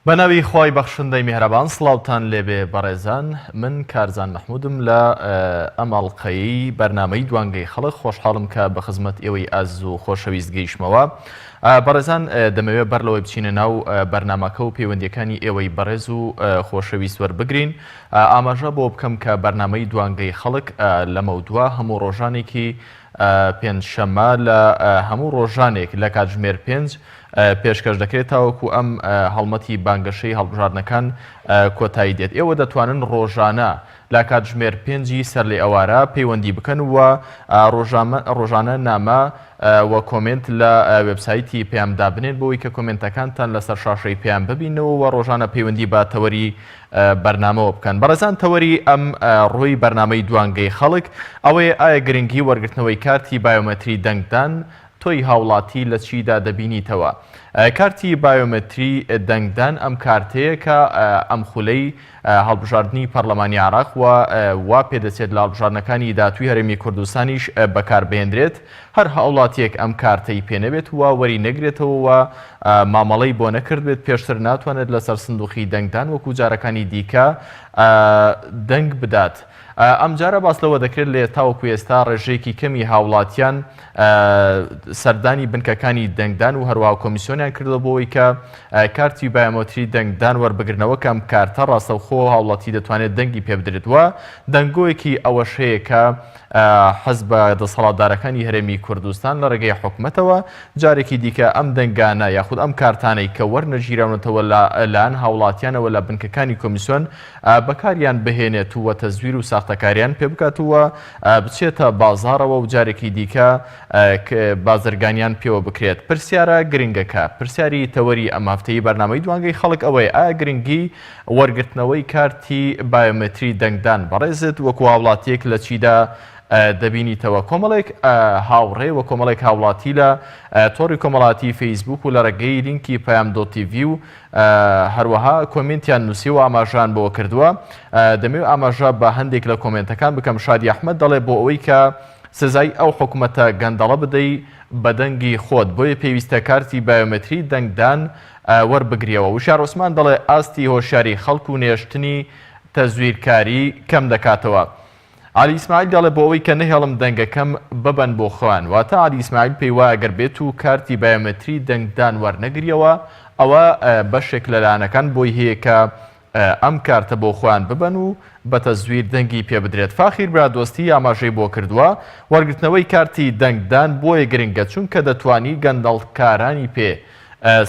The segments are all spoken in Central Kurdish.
بەناوی خوای بەخشندەی میهرەبان سڵاوتان لێبێ بەڕێزان من کارزان مەحمودم لە ئەماڵقەیی بەرنامەی دوانگەی خەڵک خۆشحاڵم کە بە خزمەت ئێوەی ئاز و خۆشەویست گەیشتمەوە. بەڕێزان دەمەوێت بەرلەوەی بچینە ناو بەرنامەکە و پەیوەندیەکانی ئێوەی بەڕێز و خۆشەویست وەربگرین. ئاماژە بۆ بکەم کە بەرنامەی دوانگەی خەڵک لە مەودووە هەموو ڕۆژانێکی پێنجشەممە لە هەموو ڕۆژانێک لە کاتژمێر 5 پێشکەش دەکرێت تاوەکو ئەم هەڵمەتی بانگەشەی هەڵبژاردنەکان کۆتایی دێت. ئێوە دەتوانن ڕۆژانە لە کاتژمێر 5 سەر لێ ئەوارە پەیوەندی بکەن وە ڕۆژانە نامە و کۆمنت لە وێبسایتی پێیاندا بنێن بۆی کە کۆمنتەکانتان لەسەر شاشەی پێیان ببینەوە و ڕۆژانە پەیوەندی بە تەوەری بەرنامەوە بکەن. بەڕێزان تەوەری ئەم ڕووی بەرنامەی دوانگەی خەڵک ئەوەیە ئایا گرنگی وەرگرتنەوەی کارتی بایۆمەتری دەنگدان تۆی هاوڵاتی لە چیدا دەبینیتەوە؟ کارتی بایۆمەتری دەنگدان ئەم کارتەیە کە ئەم خولەی هەڵبژاردننی پەرلەمانی عێراق وا پێدەچێت لە هەڵبژاردنەکانی داهاتووی هەرێمی کوردستانیش بەکاربهێنرێت. هەر هاوڵاتیەک ئەم کارتەی پێنەبێت و وەری نەگرێتەوە و مامەڵەی بۆ نەکرد بێت پێشتر ناتوانێت لەسەر سندوقی دەنگدان وەکو جارەکانی دیکە دەنگ بدات. ئەم جارە باس لەوە دەکرێت لێ تاوەکو ئێستا ڕێژەیەکی کەمی هاوڵاتیان سەردانی بنکەکانی دەنگدان و هەروەها کۆمیسیۆنیان کردە بۆەوەی کە کارتی بایۆمەتری دەنگدان وەربگرنەوە کەم کارتە ڕاستەوخۆ هاوڵاتی دەتوانێت دەنگی پێ بدرێت وە دەنگۆیەکی ئەوەش هەیە کە حەزبە دەسەڵاتدارەکانی هەرێمی کوردستان لە ڕێگەی حکوومەتەوە جارێکی دیکە ئەم دەنگانە یاخود ئەم کارتانەی کە وەرنەژیراونەتەوە لەلاەن هاوڵاتیانەوە لە بنکەکانی کۆمیسیۆن بەکاریان بهێنێت و تەزویر و ساختەکاریان پێ بکاتەوە بچێتە بازاڕەوە و جارێکی دیکە بازرگانیان پێوە بکرێت. پرسیارە گرنگەکە پرسیاری تەوەری ئەم هەفتەیە بەرنامەی دوانگەی خەڵک ئەوەیە ئایا گرنگی وەرگرتنەوەی کارتی بایۆمەتری دەنگدان بەڕێزت وەکو هاوڵاتیەک لە چیدا دەبینیتەوە؟ کۆمەڵێک هاوڕێ و کۆمەڵێک هاوڵاتی لە تۆڕی کۆمەڵاتی فەیسبوک و لە ڕێگەی لینکی پەیام.tv و هەروەها کۆمنتیان نووسی و ئاماژان بۆ کردووە. دەمەوێت ئاماژە بە هەندێک لە کۆمنتەکان بکەم. شادی ئەحمەد دەڵێ بۆ ئەوەی کە سزای ئەو حکوومەتە گەندەڵە بدەی بە دەنگی خۆت بۆیە پێویستە کارتی بایۆمەتری دەنگدان وەربگریەوە. وشار عوسمان دەڵێ ئاستی هۆشیاری خەڵک و نێشتنی تەزویرکاری کەم دەکاتەوە. علی ئیسماعیل دەڵێ بۆ ئەوەی کە نەهێڵم دەنگەکەم ببەن بۆ خۆیان. واتە علی ئیسماعیل پێی وایە ئەگەر بێت و کارتی بایۆمەتری دەنگدان وەرنەگریەوە ئەوە بەشێک لەلایەنەکان بۆی هەیە کە ئەم کارتە بۆ خۆیان ببەن و بە تەزویر دەنگی پێ بدرێت. فاخیر برا دۆستی ئاماژەی بۆ کردووە وەرگرتنەوەی کارتی دەنگدان بۆیە گرنگە چونکە دەتوانی گەندەڵکارانی پێ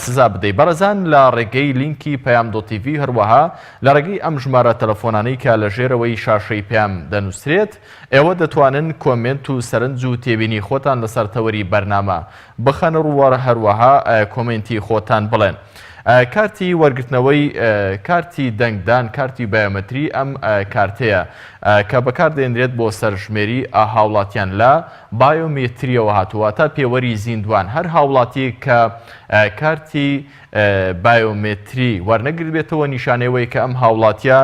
سزا بدەیت. بەڕێزان لە ڕێگەی لینکی پەیام.tv هەروەها لە ڕێگەی ئەم ژمارە تەلەفۆنانەی کە لە ژێرەوەی شاشەی پێیام دەنووسرێت ئێوە دەتوانن کۆمنت و سەرنج و تێبینی خۆتان لەسەر تەوەری بەرنامە بخەن ڕووەڕە هەروەها کۆمنتی خۆتان بڵێن. کارتی وەرگرتنەوەی کارتی دەنگدان کارتی بایۆمەتری ئەم کارتەیە کە بەکاردێنرێت بۆ سەرژمێری هاوڵاتیان لە بایۆمێتریەوە هاتووە تا پێوەری زیندوان. هەر هاوڵاتی کە کارتی بایۆمێتری وەرنەگرت بێتەوە نیشانەوەی کە ئەم هاوڵاتیە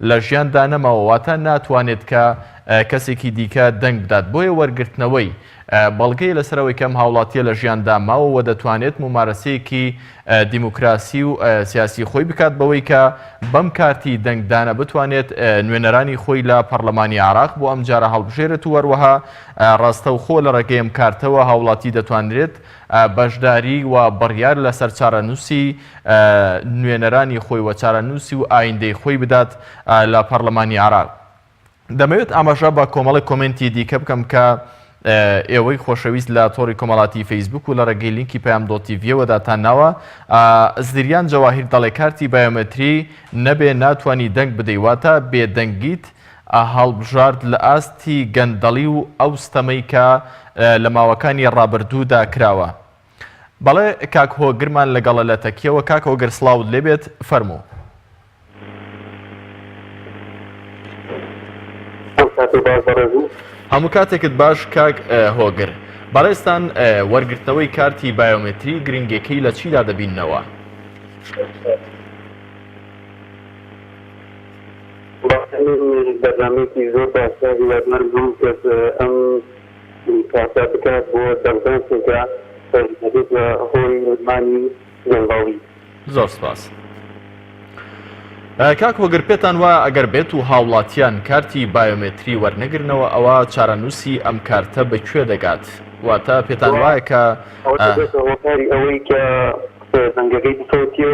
لە ژیاندا نەماوەواتە ناتوانێت کە کەسێکی دیکە دەنگ بدات. بۆیە وەرگرتنەوەی بەڵگەی لەسەرەوەی کەم هاوڵاتیە لە ژیاندا ماوەوە دەتوانێت ممارەسەیەکی دیموکراسی و سیاسی خۆی بکات بەوەی کە بەم کارتی دەنگدانە بتوانێت نوێنەرانی خۆی لە پەرلەمانی عێراق بۆ ئەم جارە هەڵبژێرێت و وەروەها ڕاستەوخۆ لە ڕێگەی ئەم کارتەوە هاوڵاتی دەتوانرێت بەشداری و بڕیار لەسەر چارەنووسی نوێنەرانی خۆی و چارەنووسی و ئایندەی خۆی بدات لە پەرلەمانی عێراق. دەمەوێت ئاماژە بە کۆمەڵی کۆمنتی دیکە بکەم کە ئێوەی خۆشەویست لە تۆڕی کۆمەڵاتی فەیسبوک و لە ڕێگەی لینکی پەیام.tv داتانناوە. زریان جەواهیر دەڵێ کارتی بایۆمەتری نەبێ ناتوانی دەنگ بدەیواتە بێدەنگیت هەڵبژارد لە ئاستی گەندەڵی و ئەو ستەمەی کە لە ماوەکانی ڕابردوودا کراوە. بەڵێ کاک هۆگرمان لەگەڵە لە تەکیەوە. کاک هۆگر سڵاوت لێبێت فەرموو. هەموو کاتێکت باش کاک هۆگر. بەڕێستان وەرگرتنەوەی کارتی بایۆمەتری گرنگەکەی لە چیدا دەبینەوە؟ بەرنامەیەکی زۆر باشە هیوادمەند بووم کە ئەم کارتە بکات بۆ دەنگدان چونکە هۆی ڕزمانی گەنگاوی. زۆر سپاس. کاک وەگەر پێتان وایە ئەگەر بێت و هاوڵاتیان کارتی بایۆمێتری وەرنەگرنەوە ئەوە چارەنووسی ئەم کارتە بەکوێ دەگات واتە پێتان وایە کە هۆکاری ئەوەی کە دەنگەکەی بکەوتیە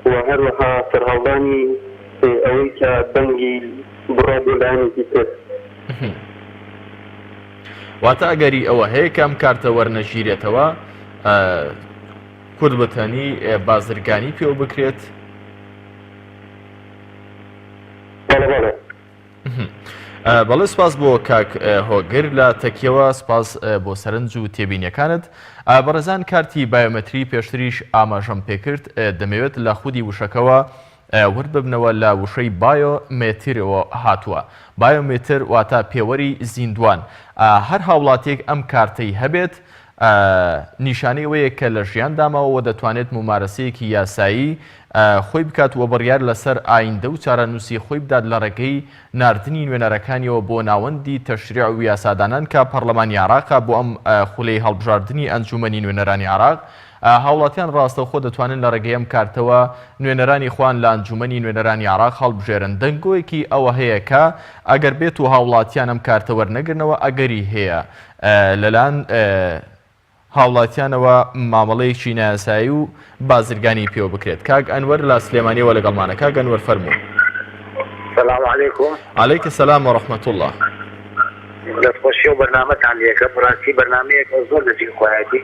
و هەروەها سەرهەڵدانی ئەوەی کە دەنگی بڕا بۆ لایەنێکی تر واتە ئەگەری ئەوە هەیە کە ئەم کارتە وەرنەژیرێتەوە کورد بەتەنی بازرگانی پێوە بکرێت بەڵێ سپاس بۆ کاک هۆگر لە تەکیەوە سپاس بۆ سەرنج و تێبینیەکانت بەڕێزان کارتی بایۆمەتری پێشتریش ئاماژەم پێکرد دەمەوێت لە خودی وشەکەوە وەرببنەوە لە وشەی بایۆمێترەوە هاتووە بایۆمێتر واتە پێوەری زیندوان هەر هاوڵاتێک ئەم کارتەی هەبێت نیشانەی ئەوەیە کە لە ژیان داماوە دەتوانێت ممارەسەیەکی یاسایی خۆی بکات وە بڕیار لەسەر ئایندە و چارەنووسی خۆی بدات لە ڕێگەی ناردنی نوێنەرەکانیەوە بۆ ناوەندی تەشریع و یاسادانان کە پەرلەمانی عێراقا بۆ ئەم خولەی هەڵبژاردننی ئەنجومەنی نوێنەرانی عێراق هاوڵاتیان ڕاستەوخۆ دەتوانن لە ڕێگەی ئەم کارتەوە نوێنەرانی خوان لە ئەنجومەنی نوێنەرانی عێراق هەڵبژێرن دەنگۆیەکی ئەوە هەیە کە ئەگەر بێت و هاوڵاتیان ئەم کارتە وەرنەگرنەوە ئەگەری هەیە لەلایەن هاوڵاتیانەوە مامەڵەیەکی نایاسایی و بازرگانی پێوە بکرێت کاک ئەنوەر لە سلێمانیەوە لەگەڵمانە کاک ئەنوەر فەرموو سلام علیکم عەلەیکە سەلام وەڕەحمەتوڵڵاه دەستخۆشی و بەرنامەتان لێکە بڕاستی بەرنامەیەکە زۆر لەجێ خۆیەتی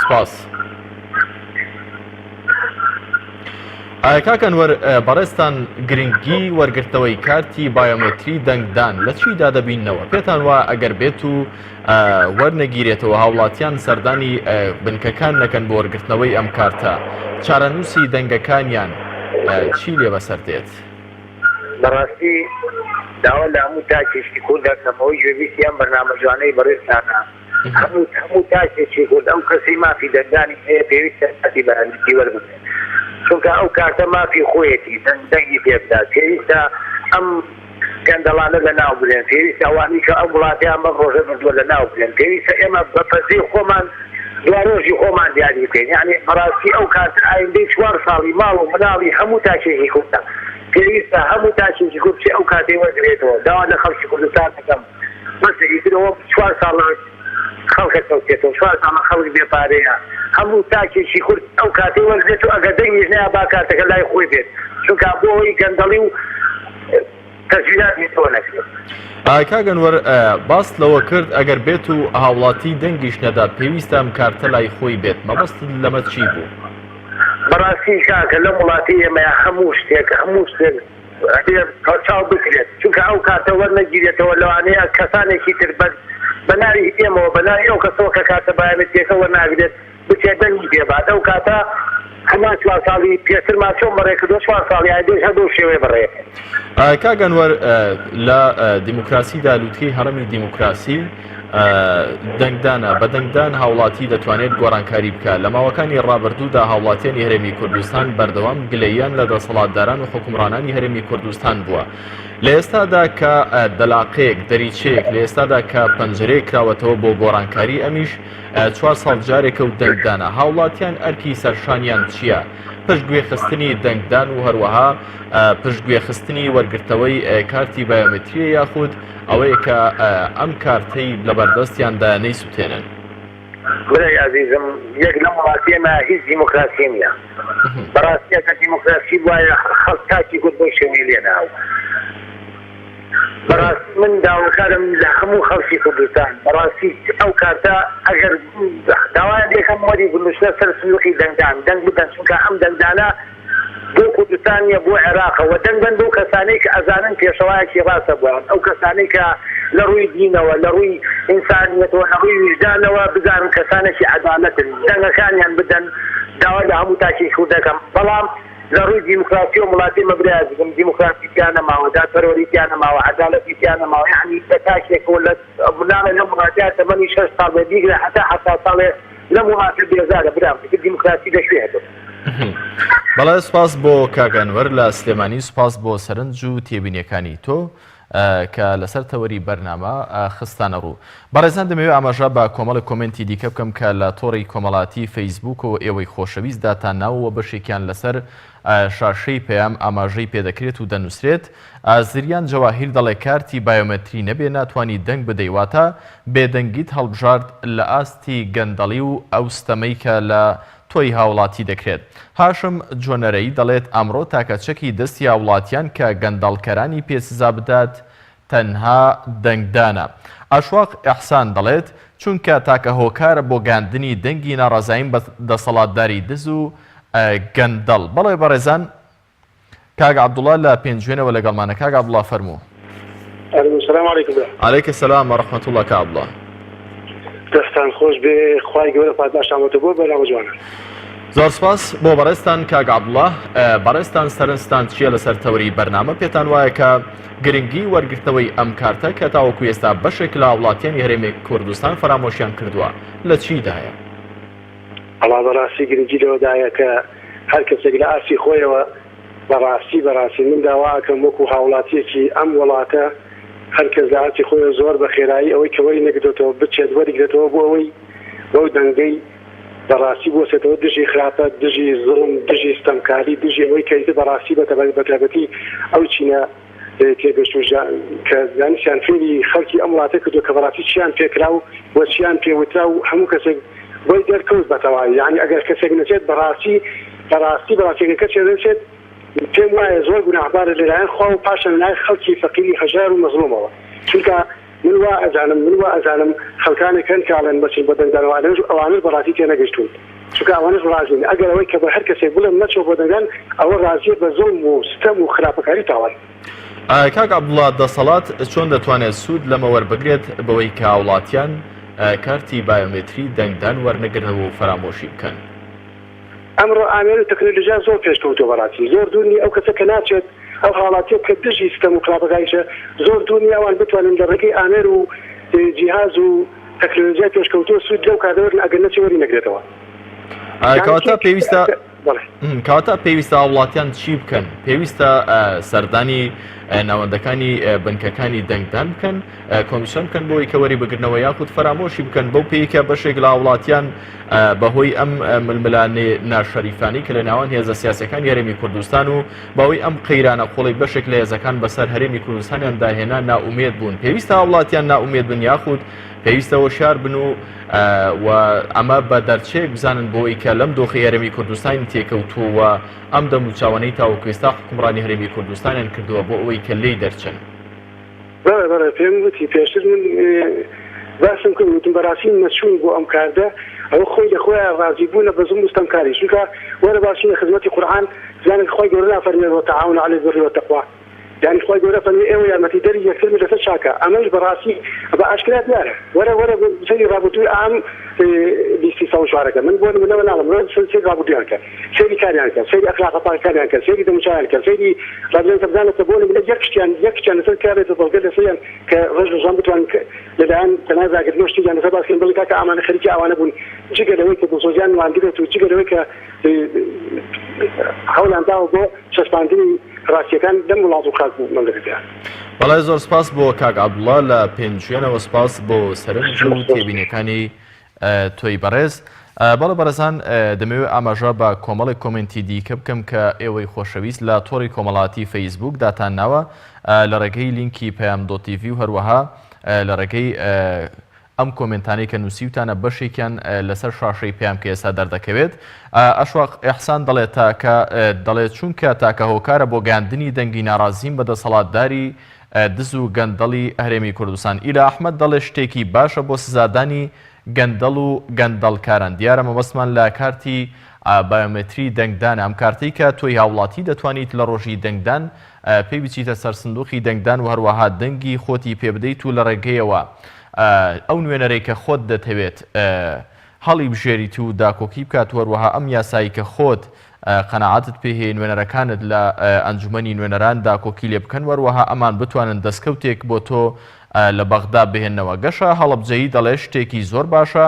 سپاس کاک ئەنوەر بەڕێستان گرنگی وەرگرتەوەی کارتی بایۆمێتری دەنگدان لە چیدا دەبینەوە پێتان وایە ئەگەر بێت و وەرنەگیرێتەوە هاوڵاتیان سەردانی بنکەکان نەکەن بۆ وەرگرتنەوەی ئەم کارتە چارەنووسی دەنگەکانیان چی لێ بەسەر دێت بەڕاستی داوا لە هەموو تاکێکی کورد دەکەمەوەی گوێبیستیان بەرنامە جوانەی بەڕێزتانە هەموو تاکێکی کورد ئەو کەسی مافی دەنگدانی هەیە پێویستە کاتی بەرهەندی وەربگرێت چونکە ئەو کارتە مافی خۆیەتی دەنگی پێ بدات پێویستە ئەم گەندەڵانە لە ناو برێن پێویستە ئەوانی کە ئەم وڵاتیان بە ڕۆژە بردووە لە ناو برێن پێویستە ئێمە بە پەزی خۆمان دوارۆژی خۆمان دیاری بکەین یعنی بەڕاستی ئەو کارتە ئایندەی 4 ساڵی ماڵ و مناڵی هەموو تاکێکی کوردە پێویستە هەموو تاکێکی کورد ئەو کاتەی وەرگرێتەوە داوا لە خەڵکی کوردستان دەکەم بەسەریترەوە 4 ساڵ خەڵکە کەوتێتەوە 4 ساڵ خەڵک بێپارەیە هەموو تاکێکی کورد ئەو کاتەی وەرگرێت و ئەگەر دەنگیش نەیە با کارتەکە لای خۆی بێت چونکە بۆ ئەوی گەندەڵی و تەجویلاتی تۆ نەکرێت کاک ئەنوەر باس لەوە کرد ئەگەر بێت و هاوڵاتی دەنگیش نەدا پێویستە ئەم کارتە لای خۆی بێت مەبەست لەمە چی بوو بەڕاستی کاکە لەم وڵاتی ئێمە هەموو شتێک چاو بکرێت چونکە ئەو کاتە وەرنەگیرێتەوە لەوانەیە کەسانێکی تر بە ناوی ئێمەوە بە ناوی ئەو کەسەوە کە کاتە بایەمێتیەکە وەرناگرێت بچێت دەنگی پێبات ئەو کاتە هەمان 4 ساڵی پێترمان چۆن بەڕێکردووە 4 ساڵی ئایندەش هەردوو شێوەیە بەڕێ کاک ئەنوەر لە دیموکراسیدا لوتکەی هەڕەمی دیموکراسی دەنگدانە بە دەنگدان هاوڵاتی دەتوانێت گۆڕانکاری بکات لە ماوەکانی ڕابردوودا هاوڵاتیانی هەرێمی کوردستان بەردەوام گلەییان لە دەسەڵاتداران و حکومڕانانی هەرێمی کوردستان بووە لە ئێستادا کە دەلاقەیەک دەریچەیەک لە ئێستادا کە پەنجەرەیەک کراوەتەوە بۆ گۆڕانکاری ئەمیش 4 ساڵ جارێکە و دەنگدانە هاوڵاتیان ئەرکی سەرشانیان چییە پشتگوێخستنی دەنگدان و هەروەها پشتگوێخستنی وەرگرتەوەی کارتی بایۆمێتریە یاخود ئەوەیە کە ئەم کارتەی لە بەردەستیاندا نەیسووتێنن برای عزیزم یەک لەم وڵاتی ئێمە هیچ دیموکراسی نییە بەڕاستیە کە دیموکراسی وایە خەڵک تاکی کورد بۆ شێوەی لێناوە بەڕاستی من داواکارم لە هەموو خەڵکی کوردستان بەڕاستی ئەو کارتە ئەگەر داوایان دێکەم وەری بنووسنە سەر سندوقی دەنگدان دەنگ بدەن چونکە ئەم دەنگدانە بۆ کوردستانیە بۆ عێراقەوە دەنگ بن بۆ کەسانەی کە ئەزانن پێشەوایەکی ڕاستە بووە ئەو کەسانەی کە لە ڕووی دینەوە لە ڕووی ئینسانیەتەوە لە ڕووی وجدانەوە بزانن کەسانێکی عەدالەتن دەنگەکانیان بدەن داوا لە هەموو تاکی کوورد دەکەم بەڵام لە ڕووی دیموکراسی و وڵاتی مەبرازم دیموکراسییان نەماوە دادپەروەریتیان نەماوە عەدالەتیان نەماوە یعنی بە تاکێکەوە لە بنامە لەم وڵاتیان تەمەنی 6 ساڵ بێ دیگرە حتا 7 ساڵێ لەم وڵاتە بێزارە برام دیموکراسی دەشوێتەوە بەڵێ سپاس بۆ کاک ئەنوەر لە سلێمانی سپاس بۆ سەرنج و تێبینیەکانی تۆ کە لەسەر تەوەری بەرنامە خستانە ڕوو بەڕێزان دەمەوێت ئاماژە بە کۆمەڵی کۆمنتی دیکە بکەم کە لە تۆڕی کۆمەڵاتی فەیسبوک و ئێوەی خۆشەویست داتان ناوەوە بەشێکیان لەسەر شاشەی پێیان ئاماژەی پێدەکرێت و دەنووسرێت. زریان جەواهیر دەڵێ کارتی بایۆمەتری نەبێ ناتوانانی دەنگ بدەیواتە بێدەنگیت هەڵبژارد لە ئاستی گەندەڵی و ئەو ستەمەی کە لە تۆی هاوڵاتی دەکرێت. هاشم جۆنەرەی دەڵێت ئەمڕۆ تاکەچەکی دەستی هاوڵاتیان کە گەندەڵکەرانی پێسزا بدات تەنها دەنگدانە. ئاشواق ئەحسان دەڵێت چونکە تاکە هۆکارە بۆ گاندنی دەنگی ناڕازاییم بە دەسەڵاتداری دز و گەندەڵ. بەڵێ بەڕێزان کاک عەبدوڵڵا لە پێنجوێنەوە لەگەڵمانە. کاک عەبدوڵڵا فەرموو. السلام علیکم. عەلەیکە سەلام وەڕەحمەتوڵڵا. کاک عەبدوڵڵا دەستان خۆش بێ، خوای گەورە پاداشامەتە بۆ بەناو جوانە. زۆر سپاس بۆ بەڕێستان کاک عەبدوڵڵا. بەڕێستان سەرنجتان چییە لەسەر تەوری بەرنامە؟ پێتان وایە کە گرنگی وەرگرتنەوەی ئەم کارتە کە تاوەکو ئێستا بەشێک لە وڵاتیانی هەرێمی کوردستان فەرامۆشیان کردووە لە چیدایە؟ ئەڵا بەڕاستی گرنگی لەوەدایە کە هەر کەسێک لە ئاسی خۆیەوە بەڕاستی من داواکەم وەکو هاوڵاتیەکی ئەم وڵاتە هەر کەس لە ئاسی خۆیە زۆر بە خێرایی ئەوەی کە وەری نەگرێتەوە بچێت وەریگرێتەوە بۆ ئەوەی بەو دەنگەی بەڕاستی بۆسێتەوە دژی خراپەت، دژی زڵم، دژی ستەمکاری، دژی ئەوەی کەیتە بەڕاستی بەتابەتی ئەو چینە تێگەشت کە دانیشیان فێری خەڵکی ئەم وڵاتە کردو کە بەڕاستی چیان پێکرا و وە چیان پێوترا و هەموو کەسێک بۆی دەرکەوت بەتەواوی. یعنی ئەگەر کەسێک نەچێت بەڕاستیەکە کەسێ دەچێت پێم وایە زۆر گوناحبارە لەلایەن خوا و پاشان لای خەڵکی فەقیری هەژار و مەزلومەوە. چونکە من وا ئەزانم خەڵکانێکن کاڵێن بەچین بە دەنگدانەوە ئەوانش بەڕاستی تێنەگەشتون، چونکە ئەوانش ڕازین. ئەگەر ئەوەی کە بە هەر کەسێک بڵێم نەچۆ بۆ دەنگدان ئەوە ڕازیە بە زۆڵم و ستەم و خراپەکاری تاوان. کاک عەبدوڵڵا دەسەڵات چۆن دەتوانێت سوود لەمە وەربگرێت بەوەی کە وڵاتیان کارتی بایۆمێتری دەنگدان وەرنەگرنەوە و فەرامۆشی بکەن؟ ئەمڕۆ ئامێر و تەکنۆلۆژیا زۆر پێشکەوتووە بەڕاستی. زۆر دوورنی ئەو کەسە کە ناچێت ئەو حاڵاتیە کە دژی ستەم و خراپەکاریشە زۆر دوورنی ئەوان بتوانن لە ڕێگەی ئامێر و جیهاز و تەکنۆلۆژیا پێشکەوتووە سوود لەو کادەوەرن ئەگەر نەچێ وەری نەگرێتەوە. کەواتە پێویستە وڵاتیان چی بکەن؟ پێویستە سەردانی ناوەندەکانی بنکەکانی دەنگدان بکەن، کۆمیسیۆن بکەن بۆی کە وەری بگرنەوە یاخود فەرامۆشی بکەن بەو پێیکە بەشێک لە وڵاتیان بەهۆی ئەم ململانێ ناشەریفانی کە لە ناوان هێزە سیاسەکانی هەرێمی کوردستان و بەهۆی ئەم قەیرانە قوڵی بەشێک لە هێزەکان بەسەر هەرێمی کوردستانیان داهێنا ناومێد بوون. پێویستە وڵاتیان ناومێد بن یاخود پێویستەوە شار بن و ئەمە بە دەرچێک بزانن بۆی کە لەم دۆخی هەرێمی کوردستانی تێکەوتووە ئەم دەموچاوانەی تاوەکو ئێستا حکومڕانی هەرێمی کوردستانیان کردووە بۆ ئەوەی کە لێی دەرچن. بەڵێ پێم وتی پێشتر من باسم کردوتم بەڕاستی نەچوون بۆ ئەم کاردە ئەوە خۆی لە خۆیان ڕازی بوون لە بەزم مستەمکاری، چونکە وەرە باشی لە خزمەتی قورئان زانن خۆی گەورە نافەرمێت وتەعاونوا عەلەی البر والتەقوا، يعني خۆی گەورە فەرمێ ئێوە یارمەتی دەری یەکتر لەسەر چاکە. ئەمەش بەڕاستی بە ئاشکرات نارە. وەرە سەیری ڕابردووی ئام 24 من بۆ نمونەوە ناڵم سەیری ڕابردوویان کە، سەیری کاریان کە، سەیری ئەخلاق پاکاریان کە، سەیری دەموچاویان کە، سەیری ڕابردوویان سەردانەتە بۆ نمونە یەکشتیان لەسەر کارێتە بەڵگە لەسەریان کە ڕۆژ ڕۆژان بتوان لەلایەن تەنازاگرتنەوە شتێکیان لەسەر باس کردن بڵێ کاکە ئامانە خەریکی ئەوانە بوون، جگە لەوەی کە بۆسۆزیان وانگرێت و جگە لەوەی کە هەوڵیان داوە بۆ شەسپاندنی ڕاستیەکان لەم وڵات و خاک بوو مەملەکەتیان. بەڵێ زۆر سپاس بۆ کاک عەبدوڵڵا لە پێنجوێنەوە، سپاس بۆ سەرنج و تێبینیەکانی تۆی بەڕێز. بەڵێ بەڕێزان دەمەوێت ئاماژە بە کۆمەڵێک کۆمنتی دیکە بکەم کە ئێوەی خۆشەویست لە تۆڕی کۆمەڵاتی فەیسبوک داتانناوە لە ڕێگەی لینکی پەیام.tv و هەروەها لە ڕێگەی ئەم کۆمنتانەی کە نووسیوتانە بەشێکیان لەسەر شاشەی پێیام کە ئێستا دەردەکەوێت. ئەشواق ئیحسان دەڵێت دەڵێت چونکە تاکە هۆکارە بۆ گاندنی دەنگی ناڕازیم بە دەسەڵاتداری دز و گەندەڵی هەرێمی کوردستان. ئیلا ئەحمەد دەڵێت شتێکی باشە بۆ سزادانی گەندەڵ و گەندەڵکاران. دیارە مەبەستمان لە کارتی بایۆمێتری دەنگدان، ئەم کارتەی کە تۆی هاوڵاتی دەتوانیت لە ڕۆژی دەنگدان پێی بچیتە سەر سندوقی دەنگدان و هەروەها دەنگی خۆتی پێ بدەیت و لە ڕێگەیەوە ئەو نوێنەرەی کە خۆت دەتەوێت هەڵی بژێریت و داکۆکی بکات، وەروەها ئەم یاسایی کە خۆت قەناعەتت پێهەیە نوێنەرەکانت لە ئەنجومەنی نوێنەران داکۆکی لێ بکەن، وەروەها ئەمان بتوانن دەستکەوتێک بۆ تۆ لە بەغدا بهێننەوە. گەشە هەڵەبجەیی دەڵێ شتێکی زۆر باشە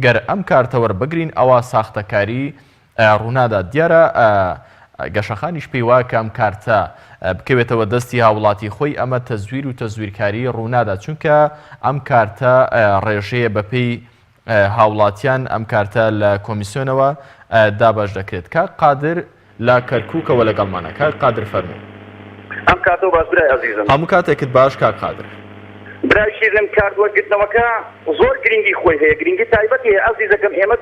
گەر ئەم کارتە وەربگرین ئەوە ساختەکاری ڕوونادا. دیارە گەشەخانیش پێی وایە کە ئەم کارتە بکەوێتەوە دەستی هاوڵاتی خۆی ئەمە تەزویر و تەزویرکاری ڕوونادا، چونکە ئەم کارتە ڕێژەیە بەپێی هاوڵاتیان ئەم کارتە لە کۆمیسیۆنەوە دابش دەکرێت. کاک قادر لا کەرکووکەوە لەگەڵمانە کاک قادر فەرموو. ئەم کاتەوە باش برای عەزیزم هەموو کاتێکت باش کاک قادر. برای شیرم کاردوەگرتنەوەکە زۆر گرنگی خۆی هەیە گرنگی تایبەت هەیە عەزیزەکەم ئێمە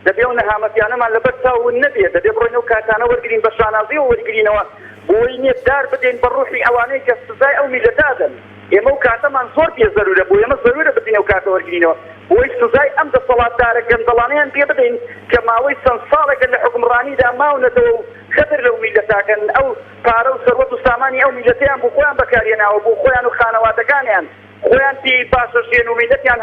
دەبێ و نەهامەتیانەمان لەبەر چاون نەبێت دەبێ بڕۆینە و کاتانە وەرگرین بە شانازی و وەرگرینەوە بۆی نییە دار بدەین بە ڕوحی ئەوانەی کە سزای ئەو میلەتادەن ئێمە و کاتەمان زۆر پێ زەرورە بۆ ئێمە زەرورە بدەینە و کاتە وەرگرینەوە بۆی سزای ئەم دەسەڵاتدارە گەندەڵانەیان پێ بدەین کە ماوەی چەند ساڵێکە لە حکومڕانیدا ماونەتەوە و خەتر لەو میلەتاکەن ئەو پارە و سەروەت و سامانی ئەو میلەتیان بۆ خۆیان بەکارهێناوە بۆ خۆیان و خانەوادەکانیان خۆیان پێی پاشەشێن و میلەتیان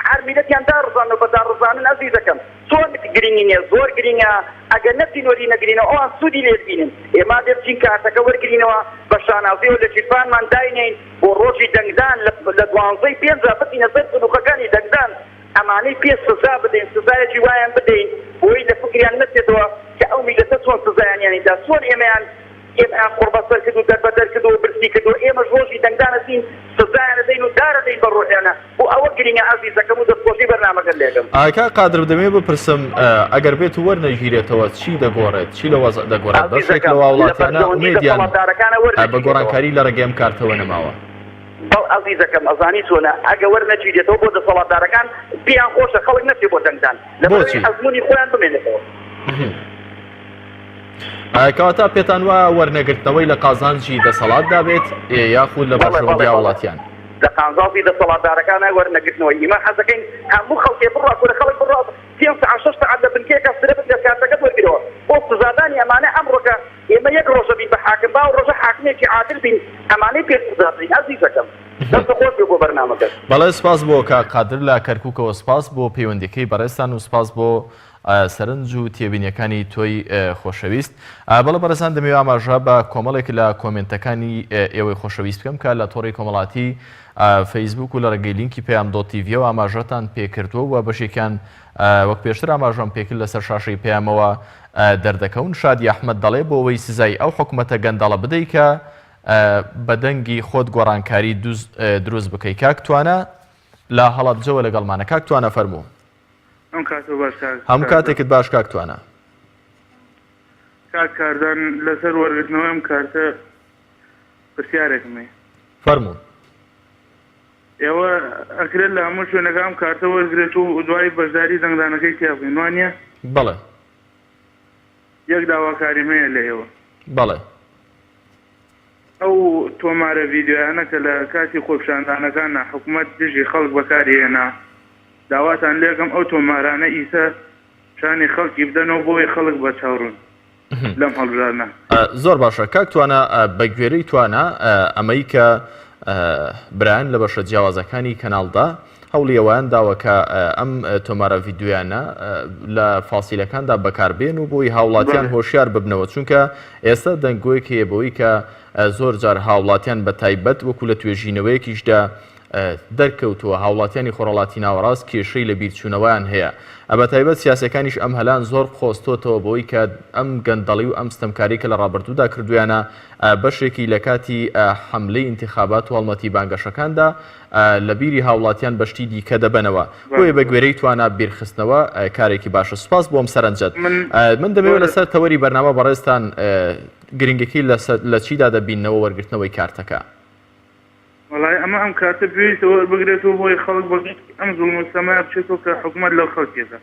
هەر میلەتیان داڕزان و بەداڕزانن عەزیزەکەم زۆر گرنگی نییە زۆر گرنگە ئەگەر نەبچین وەری نەگرینەوە ئەوان سوودی لێ ببینن ئێمە دەبچین کاتەکە وەرگرینەوە بە شانازی و لە جیرفانمان داینین بۆ ڕۆژی دەنگدان لە 12 پێنجا بچینە سەر سنووخەکانی دەنگدان ئەمانەی پێ سزا بدەین سزایەکی وایان بدەین بۆی لە فکریان نەچێتەوە کە ئەو میلەتە چۆن سزایانیانیدا چۆن ئێمەیان قوربەسەر کرد و دەربەدەر کرد و برسی کرد و ئێمەش ڕۆژی دەنگدانەچین سزایانە دەین و دارە دەین بە ڕۆحیانە بۆ ئەوە گرنگە عەزیزەکەم و دەستخۆشی بەرنامەکە لێگەم. کاک قادر دەمێ بپرسم ئەگەر بێت و وەرنەگیرێتەوە چی دەگۆڕێت چی لە وەزع دەگۆڕێت بەشێک لە وڵاتیانە ئومێدیان بە گۆڕانکاری لە ڕێگەی ئەم کارتەوە نەماوە. بەڵ عەزیزەکەم ئەزانی چۆنە ئەگە وەرنەگیرێتەوە بۆ دەسەڵاتدارەکان پێیان خۆشە خەڵک نەچێ بۆ دەنگدان لەبەرەوەی ئەزموونی خۆیان بمێنێتەوە. کەواتە پێتان وایە وەرنەگرتنەوەی لە قازانجی دەسەڵاتدا بێت یاخود لە باشەڕەوەندی وڵاتیان لە قازانجی دەسەڵاتدارەکانە وەرنەگرتنەوەی ئێمە حەز دەکەین هەموو خەڵکێ بڕوا کورە خەڵک بڕوا 5 ساعات لە بنکەیەکە سرە بێت لە کاتەکەت وەرگرەوە بۆ سزادانی ئەمانە ئەمڕۆکە ئێمە یەک ڕۆژە بین بە حاکم با و ڕۆژە حاکمێکی عادل بین ئەمانەی پێ سزا بدەین عەزیزەکەم دەستە خۆش بێ بۆ بەرنامەکەت. بەڵێ سپاس بۆ کاک قادر لە کەرکووکەوە سپاس بۆ پەیوەندیەکەی بەڕێستان و سپاس بۆ سەرنج و تێبینیەکانی تۆی خۆشەویست. بەڵێ بەڕێزان دەمەوێت ئاماژە بە کۆمەڵێک لە کۆمنتەکانی ئێوەی خۆشەویست بکەم کە لە تۆڕی کۆمەڵاتی فەیسبوک و لە ڕێگەی لینکی پێیام دۆتیڤ و ئاماژەتان پێکردووە و بەشێکیان وەک پێشتر ئاماژەم پێکرد لەسەر شاشەی پێیامەوە دەردەکەون. شادی ئەحمەد دەڵێ بۆ ئەوەی سزای ئەو حکومەتە گەندەڵە بدەی کە بە دەنگی خۆت گۆڕانکاری دروست بکەی. کاک توانە لە هەڵەبجەوە لەگەڵمانە. کاک توانە فەرموو. هەموو کاتێکت باش کاک توانە. کاک کاردان لەسەر وەرگرتنەوە ئەم کارتە پرسیارێکم هەیە. فەرموو. ئێوە ئەکرێت لە هەموو شوێنەکە ئەم کارتە وەرگرێت و دوای بەشداری دەنگدانەکەی تیا بکەین وانە؟ بەڵێ. یەک داواکاریم هەیە لە ئێوە. بەڵێ. ئەو تۆمارە ڤیدیۆیانە کە لە کاتی خۆپیشاندانەکانە حکوومەت دژی خەڵک بەکارهێنا داواتان لێکم ئەو تۆمارانە ئیسە شانی خەڵکی بدەنەوە بۆی خەڵک بە چاوڕون لەم هەڵبژارنە. زۆر باشە کاک توانە بە گوێرەی توانە ئەمەی کە برایان لە بەشە جیاوازەکانی کەناڵدا هەوڵیەوەیان داوە کە ئەم تۆمارە ڤیدیۆیانە لە فاسیلەکاندا بەکاربێن و بۆی هاوڵاتیان هۆشیار ببنەوە چونکە ئێستا دەنگۆیەک هەیە بەوەی کە زۆر جار هاوڵاتیان بە تایبەت وەکو لە توێژینەوەیەکیشدا دەرکەوتووە هاوڵاتیانی خۆڕەڵاتی ناوەڕاست کێشەی لە بیرچوونەوەیان هەیە. بە تایبەت سیاسەکانیش ئەم هەلان زۆر خۆستۆتەوە بۆی کە ئەم گەندەڵی و ئەم ستەمکاری کە لە ڕابردوودا کردویانە بەشێکی لە کاتی حملەی ئینتیخابات و هەڵمەتی بانگەشەکاندا لە بیری هاوڵاتیان بەشتی دیکە دەبنەوە بۆیە بە گوێرەی توانە بیرخستنەوە کارێکی باشە. سوپاس بۆم سەرنجەت. من دەمەوێت لەسەر تەوەری بەرنامە بەڕێستان گرنگەکەی لە چیدا دەبینەوە وەرگرتنەوەی کارتەکە. وڵای ئەمە ئەم کاتە پێویستەوە بگرێتەوە بۆی خەڵک بە ئەم زوڵم و سەمایە بچێتەوە کە حکوومەت لەو خەڵکێدا.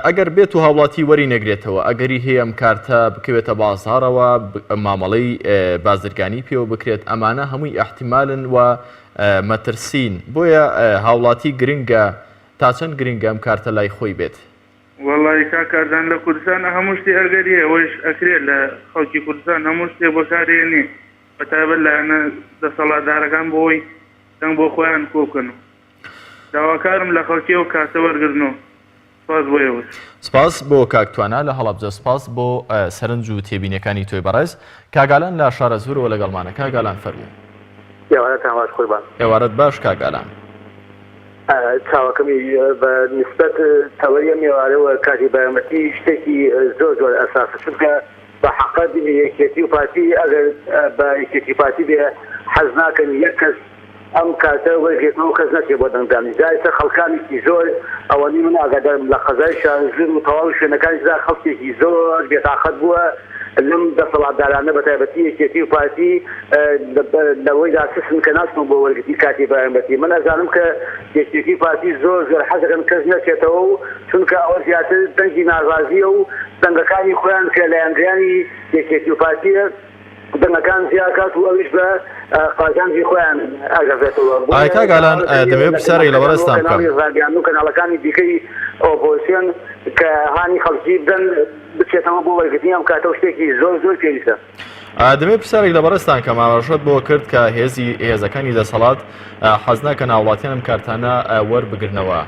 ئەگەر بێت و هاوڵاتی وەری نەگرێتەوە ئەگەری هەیە ئەم کارتە بکەوێتە بازارەوە مامەڵەی بازرگانی پێوە بکرێت ئەمانە هەمووی ئەحتیمالن و مەترسین بۆیە هاوڵاتی گرنگە تا چەند گرنگە ئەم کارتە لای خۆی بێت. وەڵی کاکاردان لە کوردستان هەموو شتێ ئەگەری ئەوەش ئەکرێت لە خەڵکی کوردستان هەموو شتێ بەکارێنێ بەتایبەت لایەنە دەسەڵاتدارەکان بۆی دەنگ بۆ خۆیان کۆبکەن و داواکارم لە خەڵکیەوە کاسە وەرگرتنەوە. سپاس بۆ ئێوە. سپاس بۆ کاکتوانە لە هەڵەبجە سپاس بۆ سەرنج و تێبینیەکانی تۆی بەڕێز. کاگالان لە شارە زورەوە لەگەڵمانە. کاگالان فەرموو. ئێوارەتان باش قوربان. ئێوارەت باش کاگالان. چاوەکەمی بە نسبەت تەوەریە میێوارەوە کاتی بەیامەتی شتێکی زۆر زۆر ئەساسە چونکە بە حەقەت یەکێتی و پارتی ئەگەر بە یەکێتی پارتی بێ حەز ناکەن یەک کەس ئەم کاتە وەرگێتەوە کەس نەچێ بۆ دەنگدانی جایسە خەڵکانێکی زۆر ئەوەنی من ئاگادارم لە قەزای شارژر و تەواو شوێنەکانیدا خەڵکێکی زۆر بێتاقەت بووە لەم دەسەڵاتدارانە بە تایبەتی یەکێتی و پارتی لەوەیدا سسن کە ناچن بۆ وەرگرتی کاتی بەیانبەتی من ئەزانم کە یەکێتی پارتی زۆر زۆر حەزەکەن کەس نەچێتەوە و چونکە ئەوە زیاتر دەنگی ناڕازیە و دەنگەکانی خۆیان کە لە یانگرانی یەکێتی و پارتیە دەنگەکان زیاکات و ئەویش بە قازانجی خۆیان ئەگەڕێتەوە. کاگالان دەمێت پرسیارێک لە بەڕێستان بکەم. ڕاگەیاندن و کەناڵەکانی دیکەی ئۆپۆزیسیۆن کە هانی خەڵکی بدەن بچێتەوە بۆ وەرگرتنی ئەم کاتە و شتێکی زۆر زۆر پێویستە. دەمێت پرسیارێک لە بەڕێستان کە ماوەشت بۆ کرد کە هێزەکانی دەسەڵات حەز ناکەن هاوڵاتیان ئەم کارتانە وەربگرنەوە.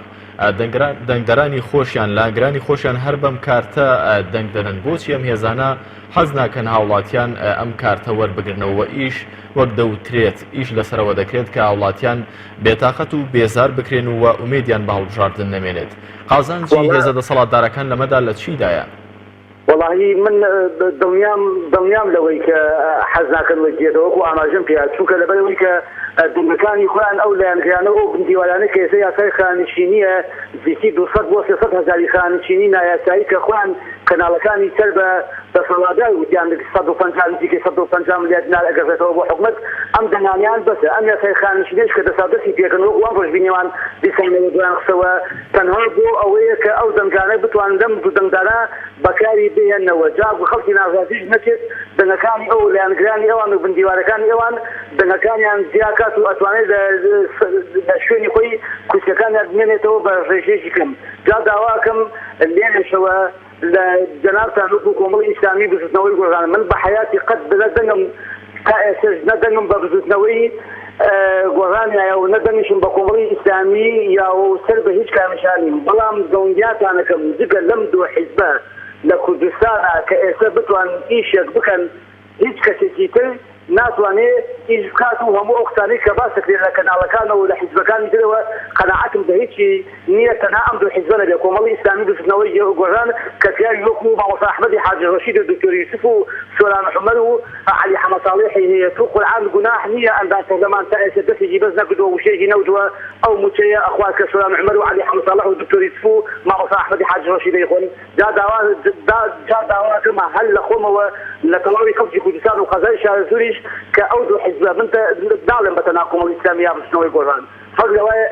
دەنگدەرانی خۆشیان لاگرانی خۆشیان هەر بەم کارتە دەنگ دەرن بۆچی ئەم هێزانە حەز ناکەن هاوڵاتیان ئەم کارتە وەربگرنەوە ئیش وەک دەوترێت ئیش لەسەرەوە دەکرێت کە هاوڵاتیان بێتاقەت و بێزار بکرێن و ئومێدیان بە هەڵبژاردن نەمێنێت. قازانجی هێزە دەسەڵاتدارەکان لەمەدا لە چیدایە؟ والله من دڵنیام لەوەی کە حەز ناکەن وەرگێتەوە و ئاماژەم پێ چونکە لەبەرەوەی کە دەنگەکانی خۆیان ئەو لایەنگرانەوە و بندیوارانە کە ئێستا یاسای خانشینیە زیکی 200 بۆ 300 هەزاری خانشینی نایاسایی کە خۆیان کەناڵەکانی سەر بە دەسەڵاتدار وتیان 150 نزیکەی 150 ملیار دینار ئەگەڕێتەوە بۆ حکومەت ئەم دەنگانیان بەسە ئەم یاسای خانشینیش کە دەسادەسی پێکەنەوە وان ڕۆژبینیوان دیسانەوە دویان قسەوە تەنها بۆ ئەوەیە کە ئەو دەنگانە بتوانن دەم دەنگدارە بەکاری بهێنەوە جاگ و خەڵکی ناڕازیش نەچێت دەنگەکانی ئەو لایەنگرانی ئەوان و بندیوارەکانی ئەوان دەنگەکانیان زیاکات و ئەتوانێت لە شوێنی خۆی کوچەکانیان بمێنێتەوە بە ڕێژێژی کەم جا داواکەم لێنشەوە لە جەنابتان وەکو کۆمەڵی ئیسلامی بزوتنەوەی گۆڕانە من بە حیاتی قەت دەنگم تا ئێستاش نەدەنگم بە بزوتنەوەی گۆڕانایە و نەدەنیشم بە کۆمەڵی ئیسلامی یا سەر بە هیچ کارنیشانیم بەڵام دڵنیاتانەکەم جگە لەم دوو حیزبە لە کوردستانە کە ئێستا بتوان ئیشێک بکەن هیچ کەسێکی تر ناتوانێت ئیش بکات و هەموو ئەو قسانەی کە باس دەکرێت لە کەناڵەکانەوە و لە حیزبەکانی ترەوە قەناعەتم بە هیچی نییە تەنها ئەم دوو حیزبە نەبێت کۆمەڵی ئیسلامی بزنەوەی گۆڕان کە پیاوی وەکو مامۆستا ئەحمەدی حاجی ڕەشید و دکتۆر یوسف و سۆران محەممەد و عەلی حەمەد ساڵحی هەیە تو قورئان گوناح نییە ئەنداز پەرلەمان تا ئێستا دەستێکی بەس نەکردووە وشەیەکی نەوتووە ئەو موچەیە ئەخوات کە سۆران محەممەد و عەلی حەمەد ساڵح و دکتۆر یوسف و مامۆستا ئەحمەدی حاجی ڕەشید دەیخۆن جا داواکەمە هەل لە خۆمەوە لە تەواوی خەڵکی کوردستان و قەزای شارەزوریش کە ئەو دوو حیزبە من داڵێن بە تەنها کۆمەڵی ئیسلامی یا بچنەوەی گۆڕان فەق لەوایە